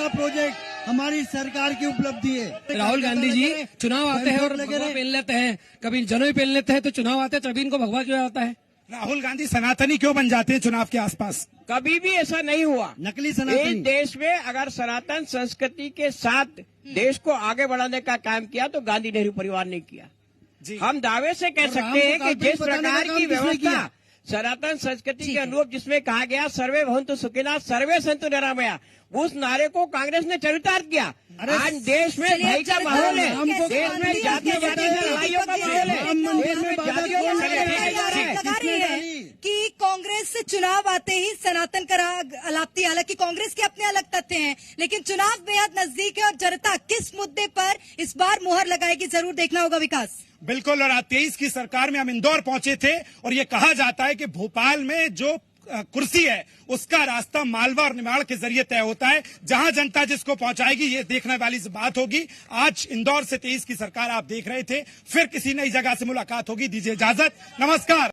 S4: प्रोजेक्ट हमारी सरकार की उपलब्धि है।
S9: राहुल गांधी जी चुनाव आते हैं और भगवा पहन लेते हैं, कभी जनेऊ पहन लेते हैं, तो चुनाव आते हैं तभी इनको भगवा क्यों आता है?
S2: राहुल गांधी सनातनी क्यों बन जाते हैं चुनाव के आसपास?
S3: कभी भी ऐसा नहीं हुआ।
S4: नकली सनातनी।
S3: इस देश में अगर सनातन संस्कृति के साथ देश को आगे बढ़ाने का काम किया तो गांधी नेहरू परिवार ने किया। हम दावे से कह सकते हैं कि जिस प्रकार की व्यवस्था सनातन संस्कृति के अनुरूप जिसमें कहा गया सर्वे भवन्तु सुखिनः सर्वे सन्तु निरामया, उस नारे को कांग्रेस ने चरितार्थ किया। आज देश में भय का माहौल है, देश में जातीय लड़ाइयों का माहौल है, देश में जातियों का
S1: लगा रही है कि कांग्रेस से चुनाव आते ही सनातन का राग अलापती। हालांकि कांग्रेस के अपने अलग तथ्य हैं, लेकिन चुनाव बेहद नजदीक है और जनता किस मुद्दे पर इस बार मुहर लगाएगी जरूर देखना होगा। विकास
S2: बिल्कुल। और आज 23 की सरकार में हम इंदौर पहुंचे थे और ये कहा जाता है कि भोपाल में जो कुर्सी है उसका रास्ता मालवा और निमाड़ के जरिए तय होता है, जहां जनता जिसको पहुंचाएगी ये देखने वाली बात होगी। आज इंदौर से 23 की सरकार आप देख रहे थे, फिर किसी नई जगह से मुलाकात होगी। दीजिए इजाजत, नमस्कार।